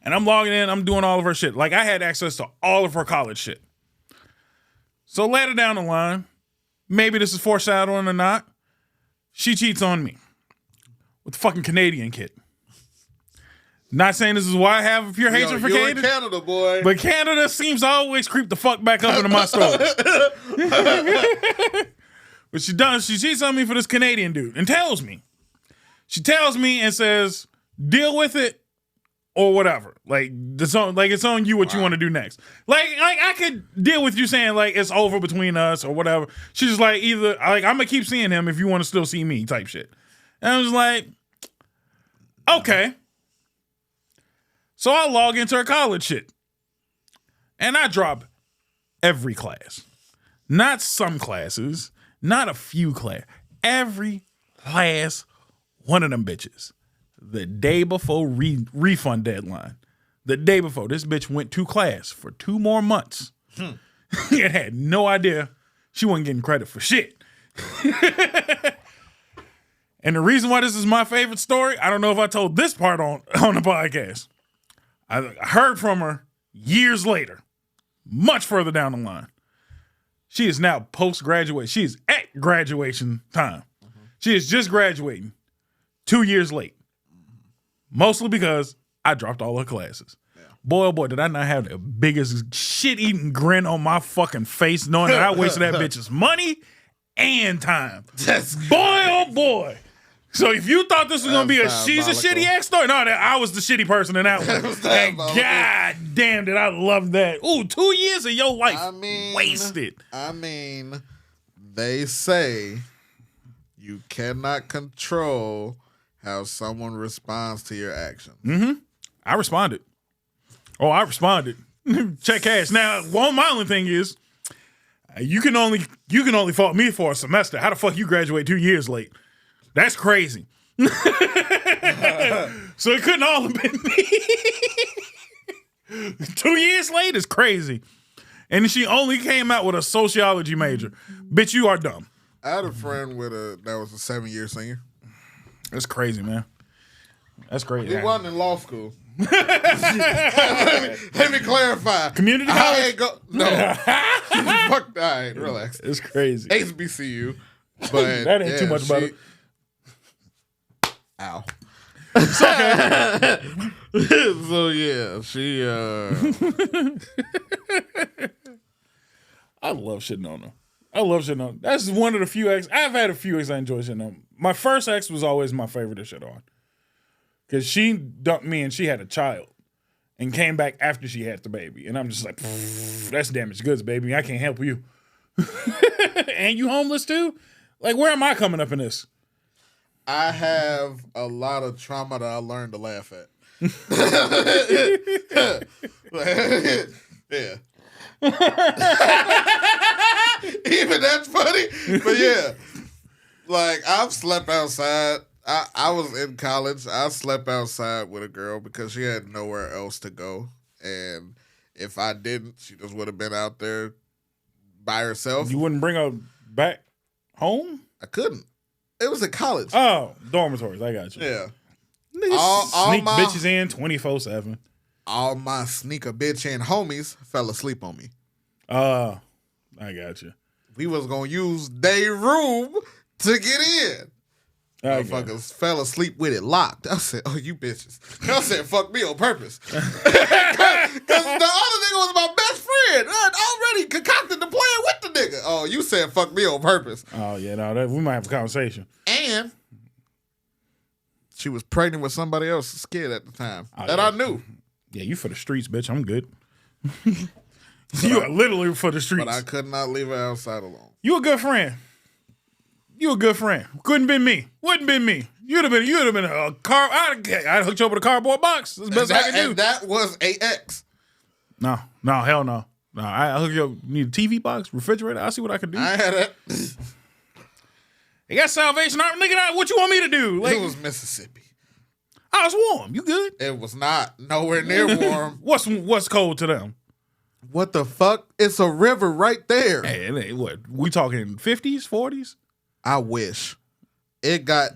And I'm logging in, I'm doing all of her shit. Like, I had access to all of her college shit. So later down the line, maybe this is foreshadowing or not, she cheats on me with the fucking Canadian kid. Not saying this is why I have pure hatred for You're Canada. in Canada, boy. But Canada seems to always creep the fuck back up into my stories. But she cheats on me for this Canadian dude and tells me. She tells me and says, deal with it or whatever. Like it's on you what you want to do next. Like I could deal with you saying like it's over between us or whatever. She's just like either like I'm gonna keep seeing him if you want to still see me type shit. And I was like, okay. So I log into her college shit. And I drop every class. Not some classes. Not a few classes. Every class, one of them bitches. The day before refund deadline. The day before. This bitch went to class for 2 more months. And had no idea she wasn't getting credit for shit. And the reason why this is my favorite story, I don't know if I told this part on the podcast. I heard from her years later, much further down the line. She is now post-graduation. She is at graduation time. She is just graduating 2 years late. Mostly because I dropped all her classes. Yeah. Boy, oh boy, did I not have the biggest shit-eating grin on my fucking face knowing that I wasted that bitch's money and time. Boy, oh boy. So if you thought this was going to be she's a shitty ass story, no, I was the shitty person in that one. And God damn did I love that. Ooh, 2 years of your life wasted. I mean, they say you cannot control how someone responds to your actions. Mm-hmm. I responded. Check cash. Now, one modeling thing is, you can only fault me for a semester. How the fuck you graduate 2 years late? That's crazy. So it couldn't all have been me. 2 years late is crazy. And she only came out with a sociology major. Bitch, you are dumb. I had a friend that was a 7-year senior. That's crazy, man. That's crazy. He wasn't in law school. Let me clarify. Community college? I ain't no. Fuck, all right, relax. It's crazy. HBCU. But that ain't too much about it. Ow. It's okay. So yeah, she I love shitting on her. That's one of the few ex. I've had a few ex I enjoy shitting on. My first ex was always my favorite to shit on. Because she dumped me and she had a child. And came back after she had the baby. And I'm just like, that's damaged goods, baby. I can't help you. And you homeless too? Like, where am I coming up in this? I have a lot of trauma that I learned to laugh at. Yeah. Even that's funny. But yeah. Like, I've slept outside. I was in college. I slept outside with a girl because she had nowhere else to go. And if I didn't, she just would have been out there by herself. You wouldn't bring her back home? I couldn't. It was at college. Oh, dormitories. I got you. Yeah. Sneak bitches in 24/7. All my sneaker bitch and homies fell asleep on me. I got you. we was gonna use their room to get in. Motherfuckers fell asleep with it locked. I said, "Oh, you bitches!" I said, "Fuck me on purpose," because the other nigga was my best friend. I already concocted the plan with the nigga. Oh, you said "fuck me" on purpose. Oh yeah, no, we might have a conversation. And she was pregnant with somebody else's kid at the time that yeah. I knew. Yeah, you for the streets, bitch. I'm good. You are literally for the streets. But I could not leave her outside alone. You a good friend. You a good friend. Couldn't been me. Wouldn't been me. You'd have been a car. I'd hooked you up with a cardboard box. That's the best I could do. And that was AX. No, hell no. No, I hook you up. Need a TV box, refrigerator. I'll see what I can do. I had it. You got Salvation Army, nigga. What you want me to do? Like, it was Mississippi. I was warm. You good? It was not nowhere near warm. What's cold to them? What the fuck? It's a river right there. Hey, what? We talking 50s, 40s? I wish. It got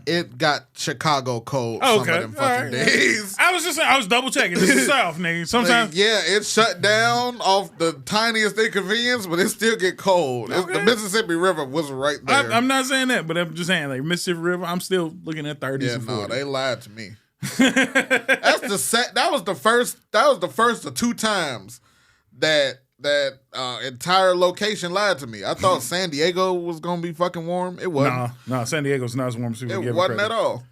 Chicago cold some of them fucking days. I was double checking. This is South, nigga. Sometimes it shut down off the tiniest inconvenience, but it still get cold. Okay. The Mississippi River was right there. I'm not saying that, but I'm just saying like Mississippi River. I'm still looking at 30s and 40s. No, they lied to me. That was the first of two times that entire location lied to me. I thought San Diego was gonna be fucking warm. It wasn't. No, San Diego's not as warm as people give it wasn't credit. at all.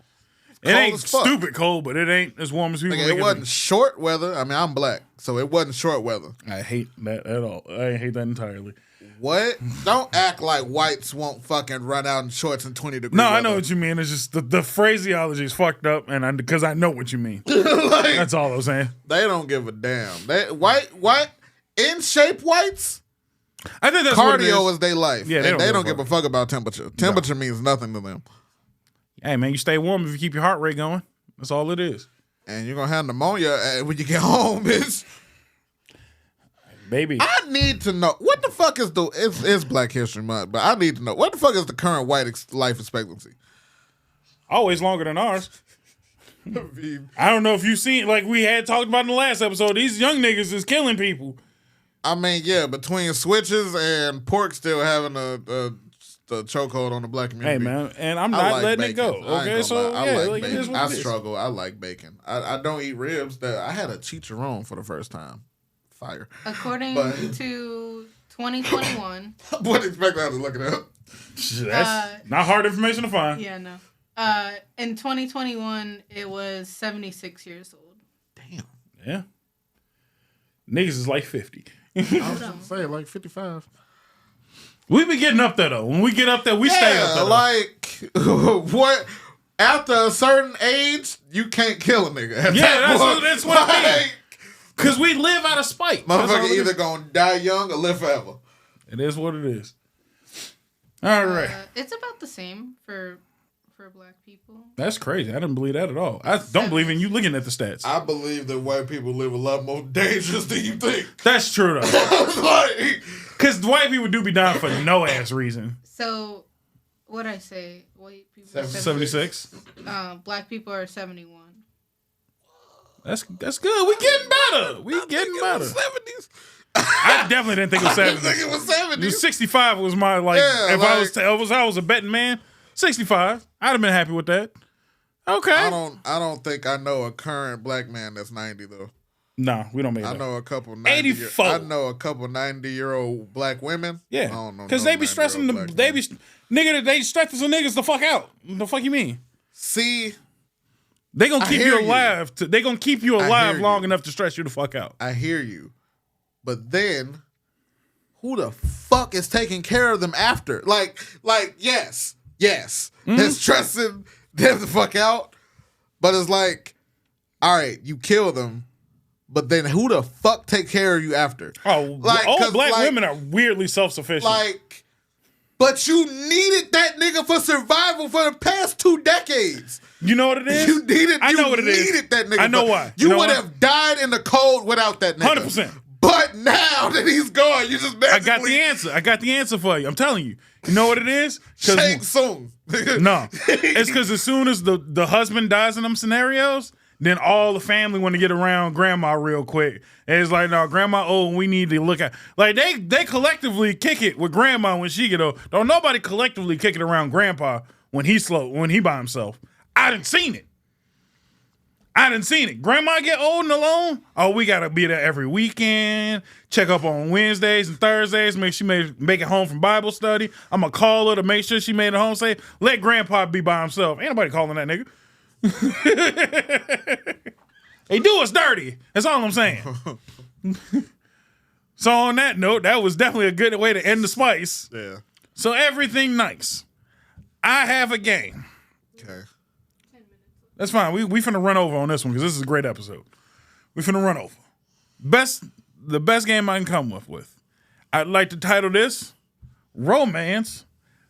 It ain't stupid cold, but it ain't as warm as people. It wasn't short weather. I mean, I'm black, so it wasn't short weather. I hate that at all. I hate that entirely. What? Don't act like whites won't fucking run out in shorts and 20 degrees. No, weather. I know what you mean. It's just the phraseology is fucked up, and because I know what you mean. That's all I'm saying. They don't give a damn. White in shape whites. I think that's cardio is their life. Yeah, they don't give a fuck about temperature. Temperature means nothing to them. Hey man, you stay warm if you keep your heart rate going. That's all it is. And you're gonna have pneumonia when you get home, bitch. Baby, I need to know what the fuck is it's Black History Month, but I need to know what the fuck is the current white life expectancy? Always longer than ours. I don't know if you've seen, like we had talked about in the last episode, these young niggas is killing people. I mean, yeah, between switches and pork still having a chokehold on the black community. Hey man, and I'm not letting bacon. it go. Okay, so I yeah, like bacon. it is what I it is. struggle. I like bacon. I don't eat ribs. I had a chicharron for the first time. Fire. According to 2021. I wouldn't expect that to look it up. That's not hard information to find. Yeah, no. In 2021, it was 76 years old. Damn. Yeah. Niggas is like 50. I was gonna say like 55. We be getting up there though. When we get up there, we stay up there. Like what? After a certain age, you can't kill a nigga. That's what I mean. Because we live out of spite. Motherfucker either gonna die young or live forever. It is what it is. All right. It's about the same for black people. That's crazy. I didn't believe that at all. I don't believe in you looking at the stats. I believe that white people live a lot more dangerous than you think. That's true though. Because white people do be dying for no ass reason. So, what'd I say? White people are 76. Black people are 71. That's good. We getting better. We getting better. 70s. I definitely didn't think it was 70s. I didn't think it was 70s. 65 was my if I was a betting man, 65. I'd have been happy with that. Okay. I don't think I know a current black man that's 90 though. No, we don't make that. I know a couple 84. I know a couple 90-year-old black women. Yeah. I don't know. Because they be stressing them. They stressing some niggas the fuck out. The fuck you mean? See, they gonna keep you alive. They gonna keep you alive long enough to stress you the fuck out. I hear you, but then who the fuck is taking care of them after? Like yes, they're stressing them the fuck out, but it's like, all right, you kill them, but then who the fuck take care of you after? Oh, all black women are weirdly self-sufficient. But you needed that nigga for survival for the past 2 decades. You know what it is? You needed that nigga. I know why. You would have died in the cold without that nigga. 100%. But now that he's gone, you just I got the answer. I got the answer for you. I'm telling you. You know what it is? Shang Tsung. No. It's because as soon as the husband dies in them scenarios, Then all the family want to get around grandma real quick. And it's like, no, grandma old and we need to look at like they collectively kick it with grandma when she get old. Don't nobody collectively kick it around grandpa when he by himself. I done seen it. Grandma get old and alone. Oh, we gotta be there every weekend. Check up on Wednesdays and Thursdays. Make sure she make it home from Bible study. I'm gonna call her to make sure she made it home safe. Let grandpa be by himself. Ain't nobody calling that nigga. They do us dirty. That's all I'm saying. So on that note, that was definitely a good way to end the spice. Yeah. So everything nice. I have a game. Okay. That's fine. We finna run over on this one because this is a great episode. We finna run over. The best game I can come up with. I'd like to title this Romance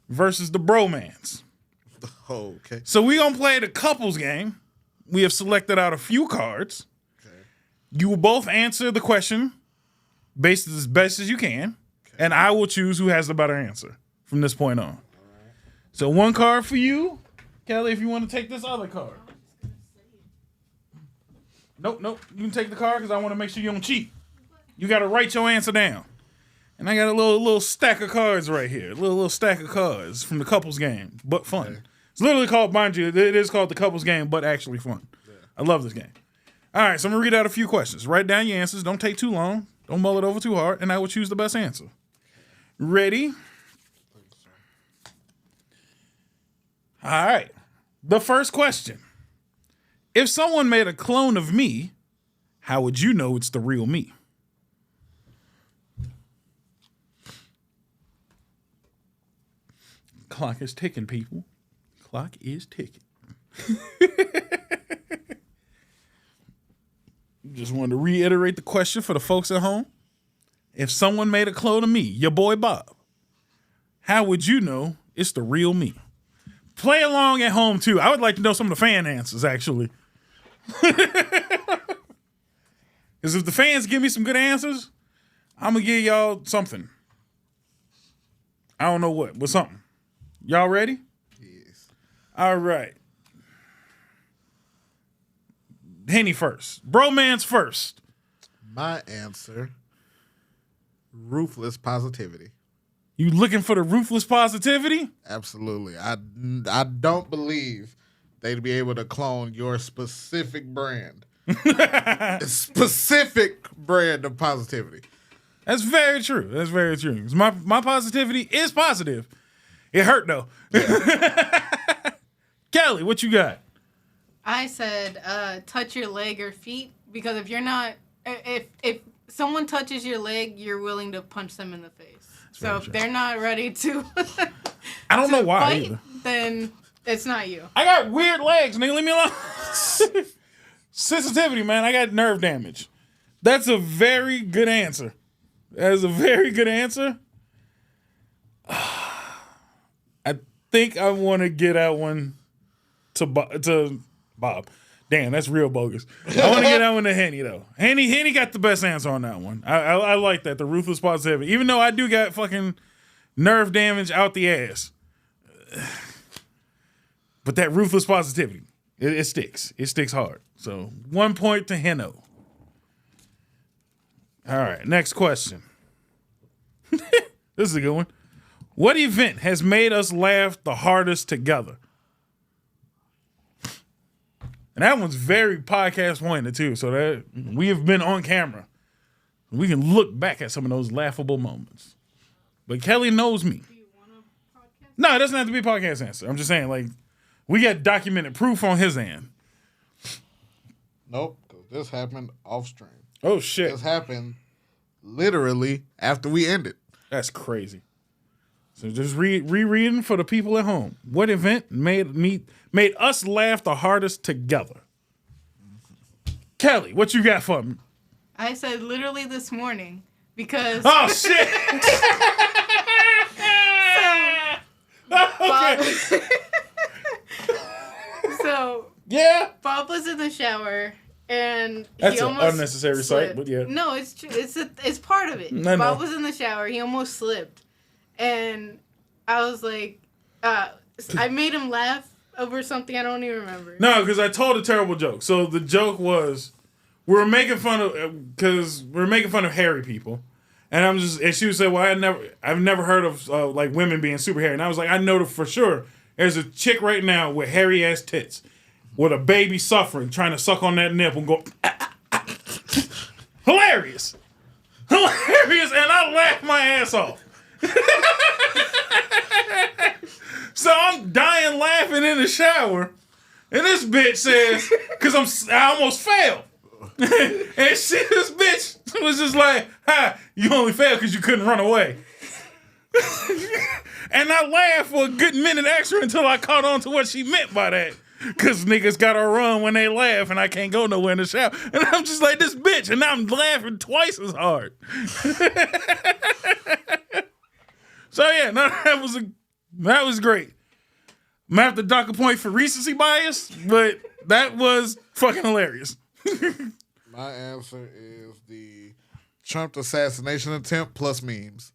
versus the Bromance. Oh, okay. So we gonna play the couples game. We have selected out a few cards. Okay. You will both answer the question based as best as you can, and I will choose who has the better answer from this point on. All right. So one card for you, Kelly, if you want to take this other card. Nope. You can take the card because I want to make sure you don't cheat. You got to write your answer down. And I got a little stack of cards right here. A little stack of cards from the couples game, but fun. Okay. It's literally called, mind you, it is called the couples game, but actually fun. Yeah. I love this game. All right, so I'm going to read out a few questions. Write down your answers. Don't take too long. Don't mull it over too hard, and I will choose the best answer. Ready? All right. The first question. If someone made a clone of me, how would you know it's the real me? Clock is ticking, people. Clock is ticking. Just wanted to reiterate the question for the folks at home. If someone made a clone of me, your boy Bob, how would you know it's the real me? Play along at home, too. I would like to know some of the fan answers, actually. Because if the fans give me some good answers, I'm going to give y'all something. I don't know what, but something. Y'all ready? Yes. All right. Henny first. Bromance first. My answer, ruthless positivity. You looking for the ruthless positivity? Absolutely. I don't believe they'd be able to clone your specific brand. Specific brand of positivity. That's very true. That's very true. My positivity is positive. It hurt, though. Yeah. Kelly, what you got? I said touch your leg or feet, because if you're not, if someone touches your leg, you're willing to punch them in the face. So if they're not ready to I don't know why fight, either. Then it's not you. I got weird legs, nigga. Leave me alone. Sensitivity, man. I got nerve damage. That's a very good answer. That is a very good answer. I think I want to get that one to Bob. Damn, that's real bogus. I want to get that one to Henny, though. Henny got the best answer on that one. I like that, the ruthless positivity. Even though I do got fucking nerve damage out the ass. But that ruthless positivity, it sticks. It sticks hard. So 1 point to Henno. All right, next question. This is a good one. What event has made us laugh the hardest together? And that one's very podcast pointed too. So that we have been on camera. We can look back at some of those laughable moments. But Kelly knows me. Do you want a podcast? No, it doesn't have to be a podcast answer. I'm just saying, like, we got documented proof on his end. Nope, because this happened off stream. Oh, shit. This happened literally after we ended. That's crazy. So just rereading for the people at home. What event made us laugh the hardest together? Kelly, what you got for me? I said literally this morning because. Oh shit! So yeah, Bob was in the shower and that's he an almost unnecessary slipped. sight, but yeah. No, it's true. It's part of it. Bob was in the shower. He almost slipped. And I was like, I made him laugh over something I don't even remember. No, because I told a terrible joke. So the joke was, we were making fun of hairy people, and she would say, "Well, I've never heard of like women being super hairy," and I was like, "I know for sure. There's a chick right now with hairy ass tits, with a baby suffering, trying to suck on that nipple and go, hilarious, and I laughed my ass off." So I'm dying laughing in the shower, and this bitch says, because I almost fell. And this bitch was just like, "Ha, you only failed because you couldn't run away." And I laughed for a good minute extra until I caught on to what she meant by that. Because niggas gotta run when they laugh, and I can't go nowhere in the shower. And I'm just like, this bitch, and I'm laughing twice as hard. So yeah, no, that was great. I'm gonna have to dock a point for recency bias, but that was fucking hilarious. My answer is the Trump assassination attempt plus memes.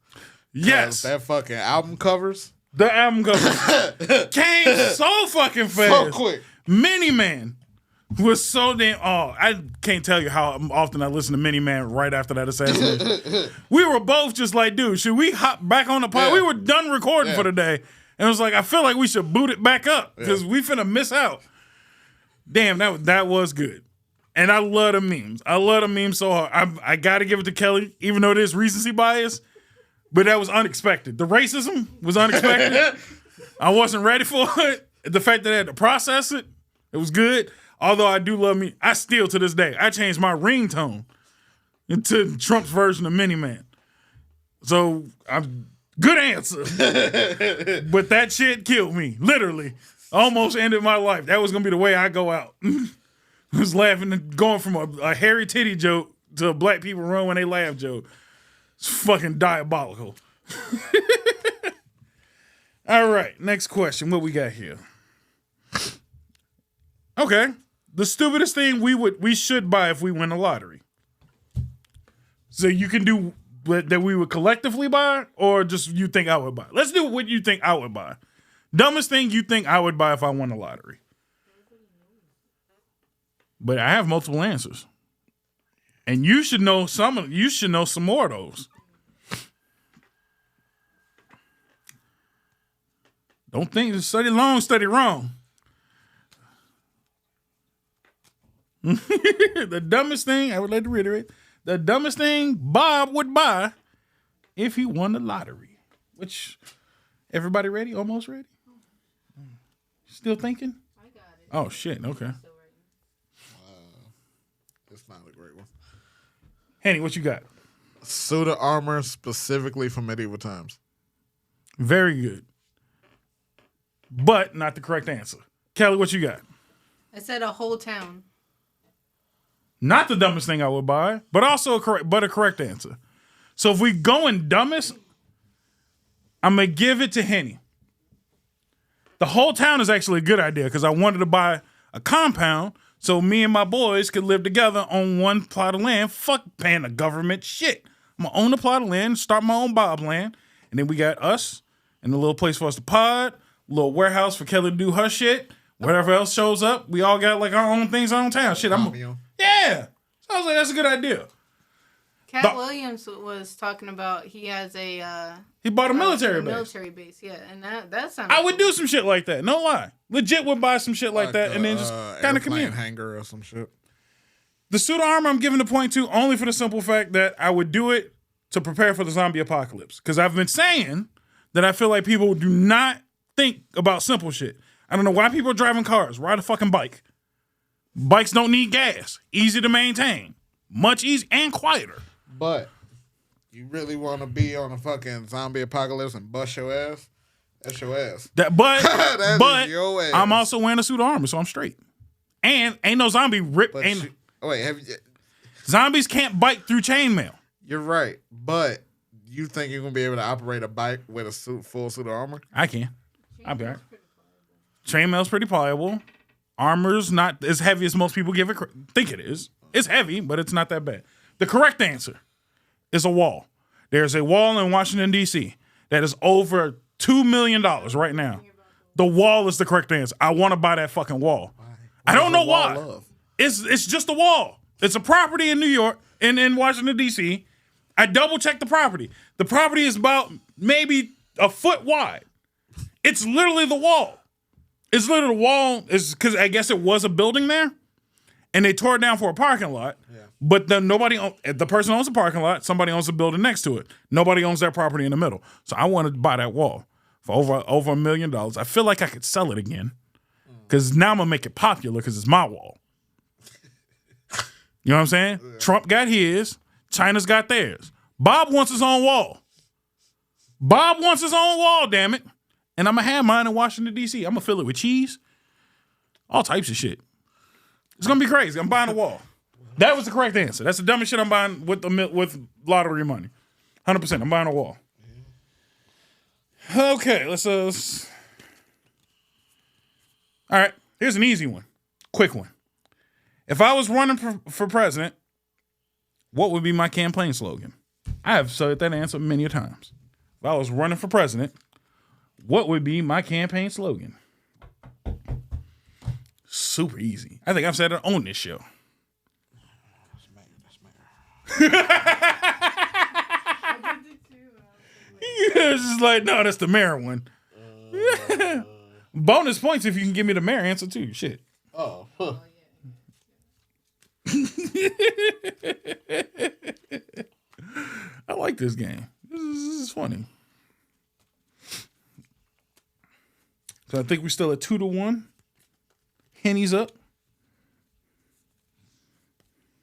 Yes. That fucking album covers. The album cover came so fucking fast. So quick. Mini Man was so damn... Oh, I can't tell you how often I listened to Mini Man right after that assassination. We were both just like, dude, should we hop back on the pod? Yeah. We were done recording for the day. And it was like, I feel like we should boot it back up because we finna miss out. Damn, that was good. And I love the memes. I love the memes so hard. I got to give it to Kelly, even though it is recency bias. But that was unexpected. The racism was unexpected. I wasn't ready for it. The fact that I had to process it, it was good. Although I do love me. I still, to this day, I changed my ringtone into Trump's version of Mini Man. So, good answer. But that shit killed me. Literally. Almost ended my life. That was going to be the way I go out. I was laughing and going from a hairy titty joke to a black people run when they laugh joke. It's fucking diabolical. All right, next question. What we got here? Okay. The stupidest thing we should buy if we win the lottery. So you can do that we would collectively buy, or just you think I would buy? Let's do what you think I would buy. Dumbest thing you think I would buy if I won the lottery. But I have multiple answers. And you should know some more of those. Don't think study long, study wrong. The dumbest thing, I would like to reiterate, the dumbest thing Bob would buy if he won the lottery. Which, everybody ready? Almost ready? Still thinking? I got it. Oh, shit. Okay. It's not a great one. Henny, what you got? Suit of armor specifically from medieval times. Very good. But not the correct answer. Kelly, what you got? I said a whole town. Not the dumbest thing I would buy, but also a correct answer. So if we going dumbest, I'm going to give it to Henny. The whole town is actually a good idea because I wanted to buy a compound so me and my boys could live together on one plot of land. Fuck paying the government shit. I'm going to own a plot of land, start my own Bob land, and then we got us and a little place for us to pod, a little warehouse for Kelly to do her shit. Whatever else shows up, we all got like our own things, our own town. Shit, yeah. So I was like, that's a good idea. Cat Williams was talking about he has he bought a military base. Military base, yeah, and that sounds. I would do some shit like that. No lie, legit would buy some shit like that, and then just kind of commute. Hangar or some shit. The suit of armor I'm giving the point to only for the simple fact that I would do it to prepare for the zombie apocalypse. Because I've been saying that I feel like people do not think about simple shit. I don't know why people are driving cars. Ride a fucking bike. Bikes don't need gas. Easy to maintain. Much easier and quieter. But you really want to be on a fucking zombie apocalypse and bust your ass? That's your ass. But is your ass. I'm also wearing a suit of armor, so I'm straight. And ain't no zombie rip. Zombies can't bite through chainmail. You're right. But you think you're going to be able to operate a bike with a full suit of armor? I can. I'll be all right. Chainmail's pretty pliable. Armor's not as heavy as most people think it is. It's heavy, but it's not that bad. The correct answer is a wall. There's a wall in Washington, D.C. that is over $2 million right now. The wall is the correct answer. I want to buy that fucking wall. I don't know why. It's just a wall. It's a property in New York, in Washington, D.C. I double-checked the property. The property is about maybe a foot wide. It's literally the wall. It's literally the wall. Is because I guess it was a building there, and they tore it down for a parking lot. Yeah. But then the person owns the parking lot. Somebody owns the building next to it. Nobody owns that property in the middle. So I wanted to buy that wall for over $1 million. I feel like I could sell it again because now I'm gonna make it popular because it's my wall. You know what I'm saying? Yeah. Trump got his. China's got theirs. Bob wants his own wall. Bob wants his own wall, damn it. And I'm going to have mine in Washington, D.C. I'm going to fill it with cheese. All types of shit. It's going to be crazy. I'm buying a wall. That was the correct answer. That's the dumbest shit I'm buying with lottery money. 100%. I'm buying a wall. Okay, let's... All right, here's an easy one. Quick one. If I was running for president, what would be my campaign slogan? I have said that answer many times. If I was running for president, what would be my campaign slogan? Super easy. I think I've said it on this show. It's just like, no, that's the mayor one. Bonus points if you can give me the mayor answer too. Shit. Oh. Huh. I like this game. This is funny. So I think we're still at 2-1. Henny's up.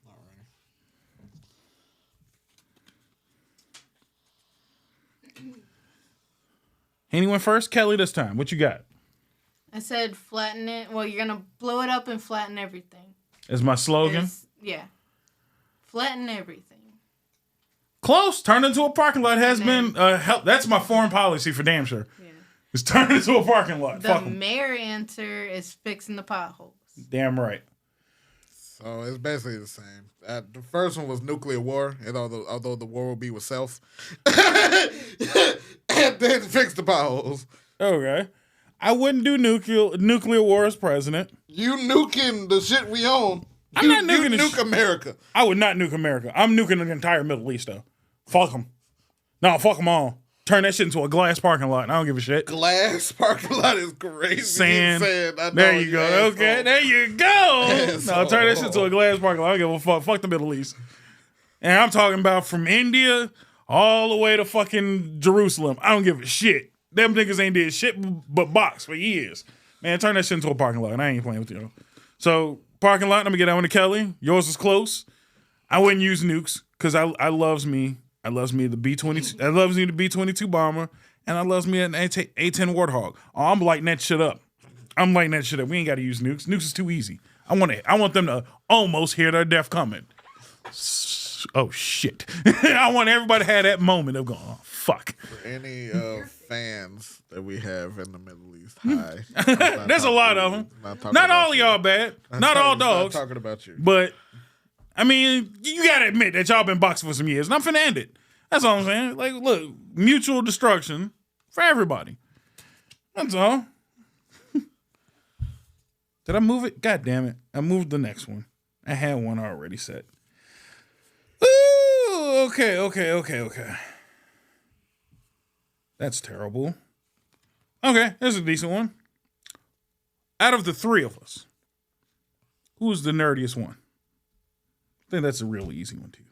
All right. Henny went first. Kelly this time. What you got? I said flatten it. Well, you're going to blow it up and flatten everything. Is my slogan? Yeah. Flatten everything. Close. Turn into a parking lot has been help. That's my foreign policy for damn sure. Yeah. It's turn into a parking lot. The mayor answer is fixing the potholes. Damn right. So it's basically the same. The first one was nuclear war, and although the war will be with self, and then fix the potholes. Okay. I wouldn't do nuclear war as president. You nuking the shit we own. I'm not nuking you nuke America. I would not nuke America. I'm nuking the entire Middle East, though. Fuck them. No, fuck them all. Turn that shit into a glass parking lot. I don't give a shit. Glass parking lot is crazy. Sand. There you go. Okay, there you go. No, turn that shit into a glass parking lot. I don't give a fuck. Fuck the Middle East. And I'm talking about from India all the way to fucking Jerusalem. I don't give a shit. Them niggas ain't did shit but box for years. Man, turn that shit into a parking lot. And I ain't playing with you. So, parking lot, I'm gonna get that one to Kelly. Yours is close. I wouldn't use nukes because I loves me. I loves me the B-22. I loves me the B-22 bomber, and I loves me an A-10 Warthog. Oh, I'm lighting that shit up. We ain't got to use nukes. Nukes is too easy. I want them to almost hear their death coming. Oh shit! I want everybody to have that moment of going, oh, fuck. For any fans that we have in the Middle East, hi. There's a lot of them. Not all of y'all bad. Not all dogs. Not talking about you. But I mean, you gotta admit that y'all been boxing for some years, and I'm finna end it. That's all I'm saying. Like, look, mutual destruction for everybody. That's all. Did I move it? God damn it. I moved the next one. I had one already set. Ooh, okay. That's terrible. Okay, there's a decent one. Out of the three of us, who's the nerdiest one? I think that's a real easy one, too.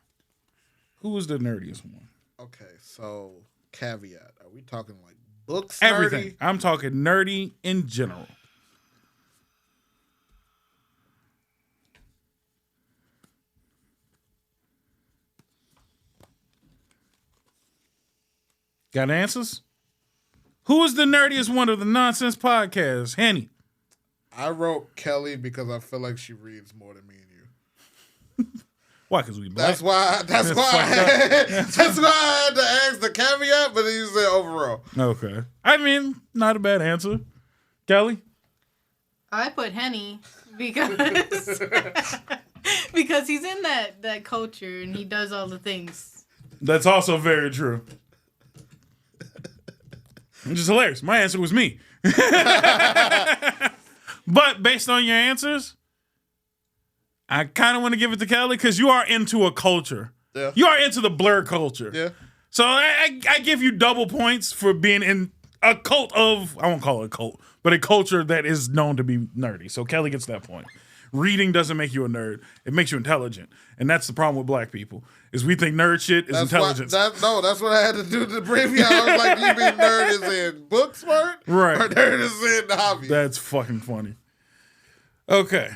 Who is the nerdiest one? Okay, so caveat. Are we talking like books? Everything. Nerdy? I'm talking nerdy in general. Got answers? Who is the nerdiest one of the Nonsense Podcast? Henny. I wrote Kelly because I feel like she reads more than me and you. Why? Because we black. That's why I had to ask the caveat, but then you said overall. Okay. I mean, not a bad answer. Kelly? I put Henny because because he's in that culture and he does all the things. That's also very true. Which is hilarious. My answer was me. But based on your answers, I kind of want to give it to Kelly because you are into a culture. Yeah. You are into the blur culture. Yeah. So I give you double points for being in a cult of, I won't call it a cult, but a culture that is known to be nerdy. So Kelly gets that point. Reading doesn't make you a nerd. It makes you intelligent. And that's the problem with black people, is we think nerd shit is intelligence. That's what I had to do to bring you. I was like, you mean nerd is in book smart? Right. Or nerd is in hobby? That's fucking funny. Okay.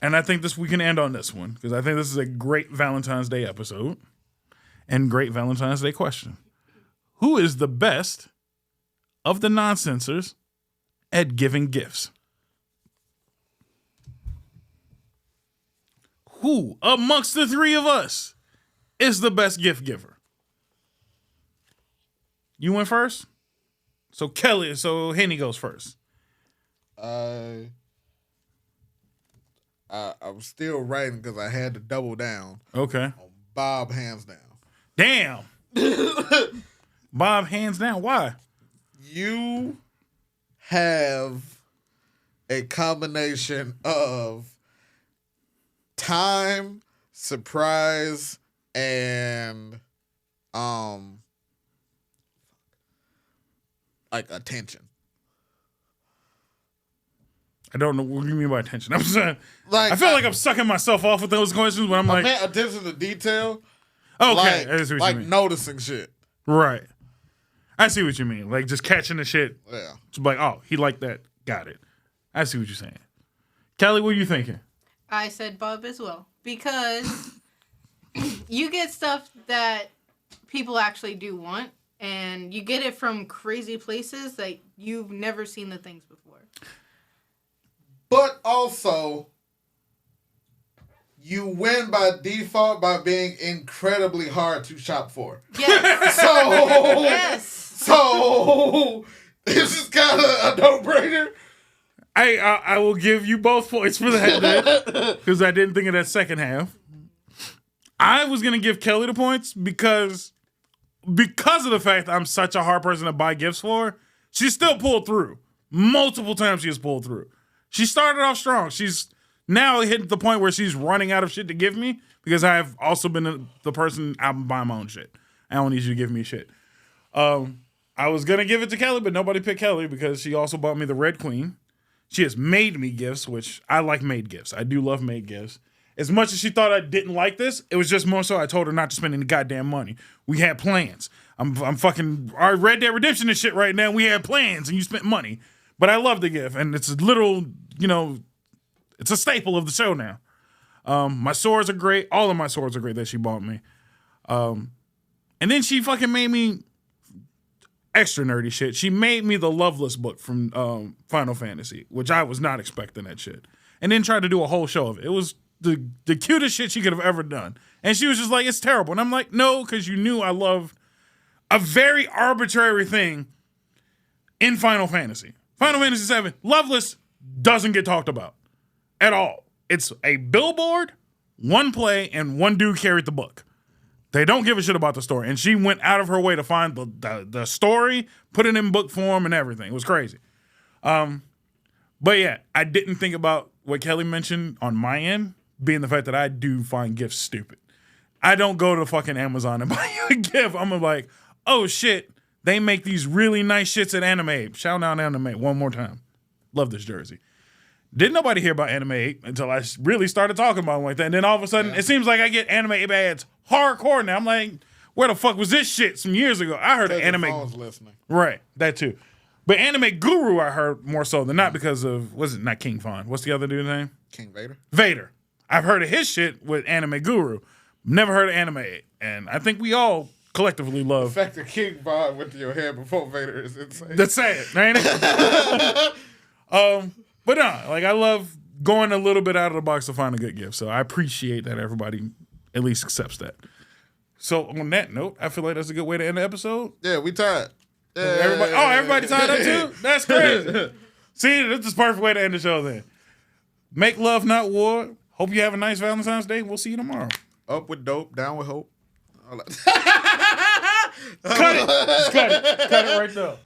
And I think we can end on this one, because I think this is a great Valentine's Day episode and great Valentine's Day question. Who is the best of the non-censors at giving gifts? Who amongst the three of us is the best gift giver? You went first? So Henny goes first. I was still writing because I had to double down. Okay. On Bob, hands down. Damn. Bob, hands down. Why? You have a combination of time, surprise, and like attention. I don't know what you mean by attention. I'm saying, Like, I feel like I'm sucking myself off with those questions when I'm like, meant attention to detail. okay, I see what like you mean. noticing shit. Right. I see what you mean. Like just catching the shit. Yeah. It's like, oh, he liked that. Got it. I see what you're saying. Kelly, what are you thinking? I said Bob as well, because you get stuff that people actually do want, and you get it from crazy places that you've never seen the things before. But also, you win by default by being incredibly hard to shop for. Yes. So, Yes. So, this is kind of a no-brainer. I will give you both points for that, because I didn't think of that second half. I was going to give Kelly the points because of the fact that I'm such a hard person to buy gifts for. She still pulled through. Multiple times she has pulled through. She started off strong. She's now hit the point where she's running out of shit to give me, because I've also been the person I'm buying my own shit. I don't need you to give me shit. I was going to give it to Kelly, but nobody picked Kelly because she also bought me the Red Queen. She has made me gifts, which I like made gifts. I do love made gifts. As much as she thought I didn't like this, it was just more so I told her not to spend any goddamn money. We had plans. I'm fucking our Red Dead Redemption and shit right now. We had plans and you spent money. But I love the gift, and it's a little, it's a staple of the show now. My swords are great. All of my swords are great that she bought me. And then she fucking made me extra nerdy shit. She made me the Loveless book from Final Fantasy, which I was not expecting that shit. And then tried to do a whole show of it. It was the cutest shit she could have ever done. And she was just like, it's terrible. And I'm like, no, because you knew I loved a very arbitrary thing in Final Fantasy. Final Fantasy VII, Loveless doesn't get talked about at all. It's a billboard, one play, and one dude carried the book. They don't give a shit about the story. And she went out of her way to find the story, put it in book form and everything. It was crazy. But yeah, I didn't think about what Kelly mentioned on my end, being the fact that I do find gifts stupid. I don't go to fucking Amazon and buy you a gift. I'm like, oh shit, they make these really nice shits at Anime. Shout out Anime one more time. Love this jersey. Didn't nobody hear about Anime 8 until I really started talking about them like that. And then all of a sudden, It seems like I get Anime 8 ads hardcore now. I'm like, where the fuck was this shit some years ago? I heard of Anime. Phone's listening. Right, that too. But Anime Guru I heard more so than not because of, was it not King Von? What's the other dude's name? King Vader. Vader. I've heard of his shit with Anime Guru. Never heard of Anime 8. And I think we all collectively love. The fact that King Von went to your head before Vader is insane. That's sad, ain't it? But no, like I love going a little bit out of the box to find a good gift. So I appreciate that everybody at least accepts that. So on that note, I feel like that's a good way to end the episode. Yeah, we tied. Yeah. Everybody tied up too? That's crazy. See, this is the perfect way to end the show then. Make love, not war. Hope you have a nice Valentine's Day. We'll see you tomorrow. Up with dope, down with hope. Cut it. Just cut it. Cut it right there.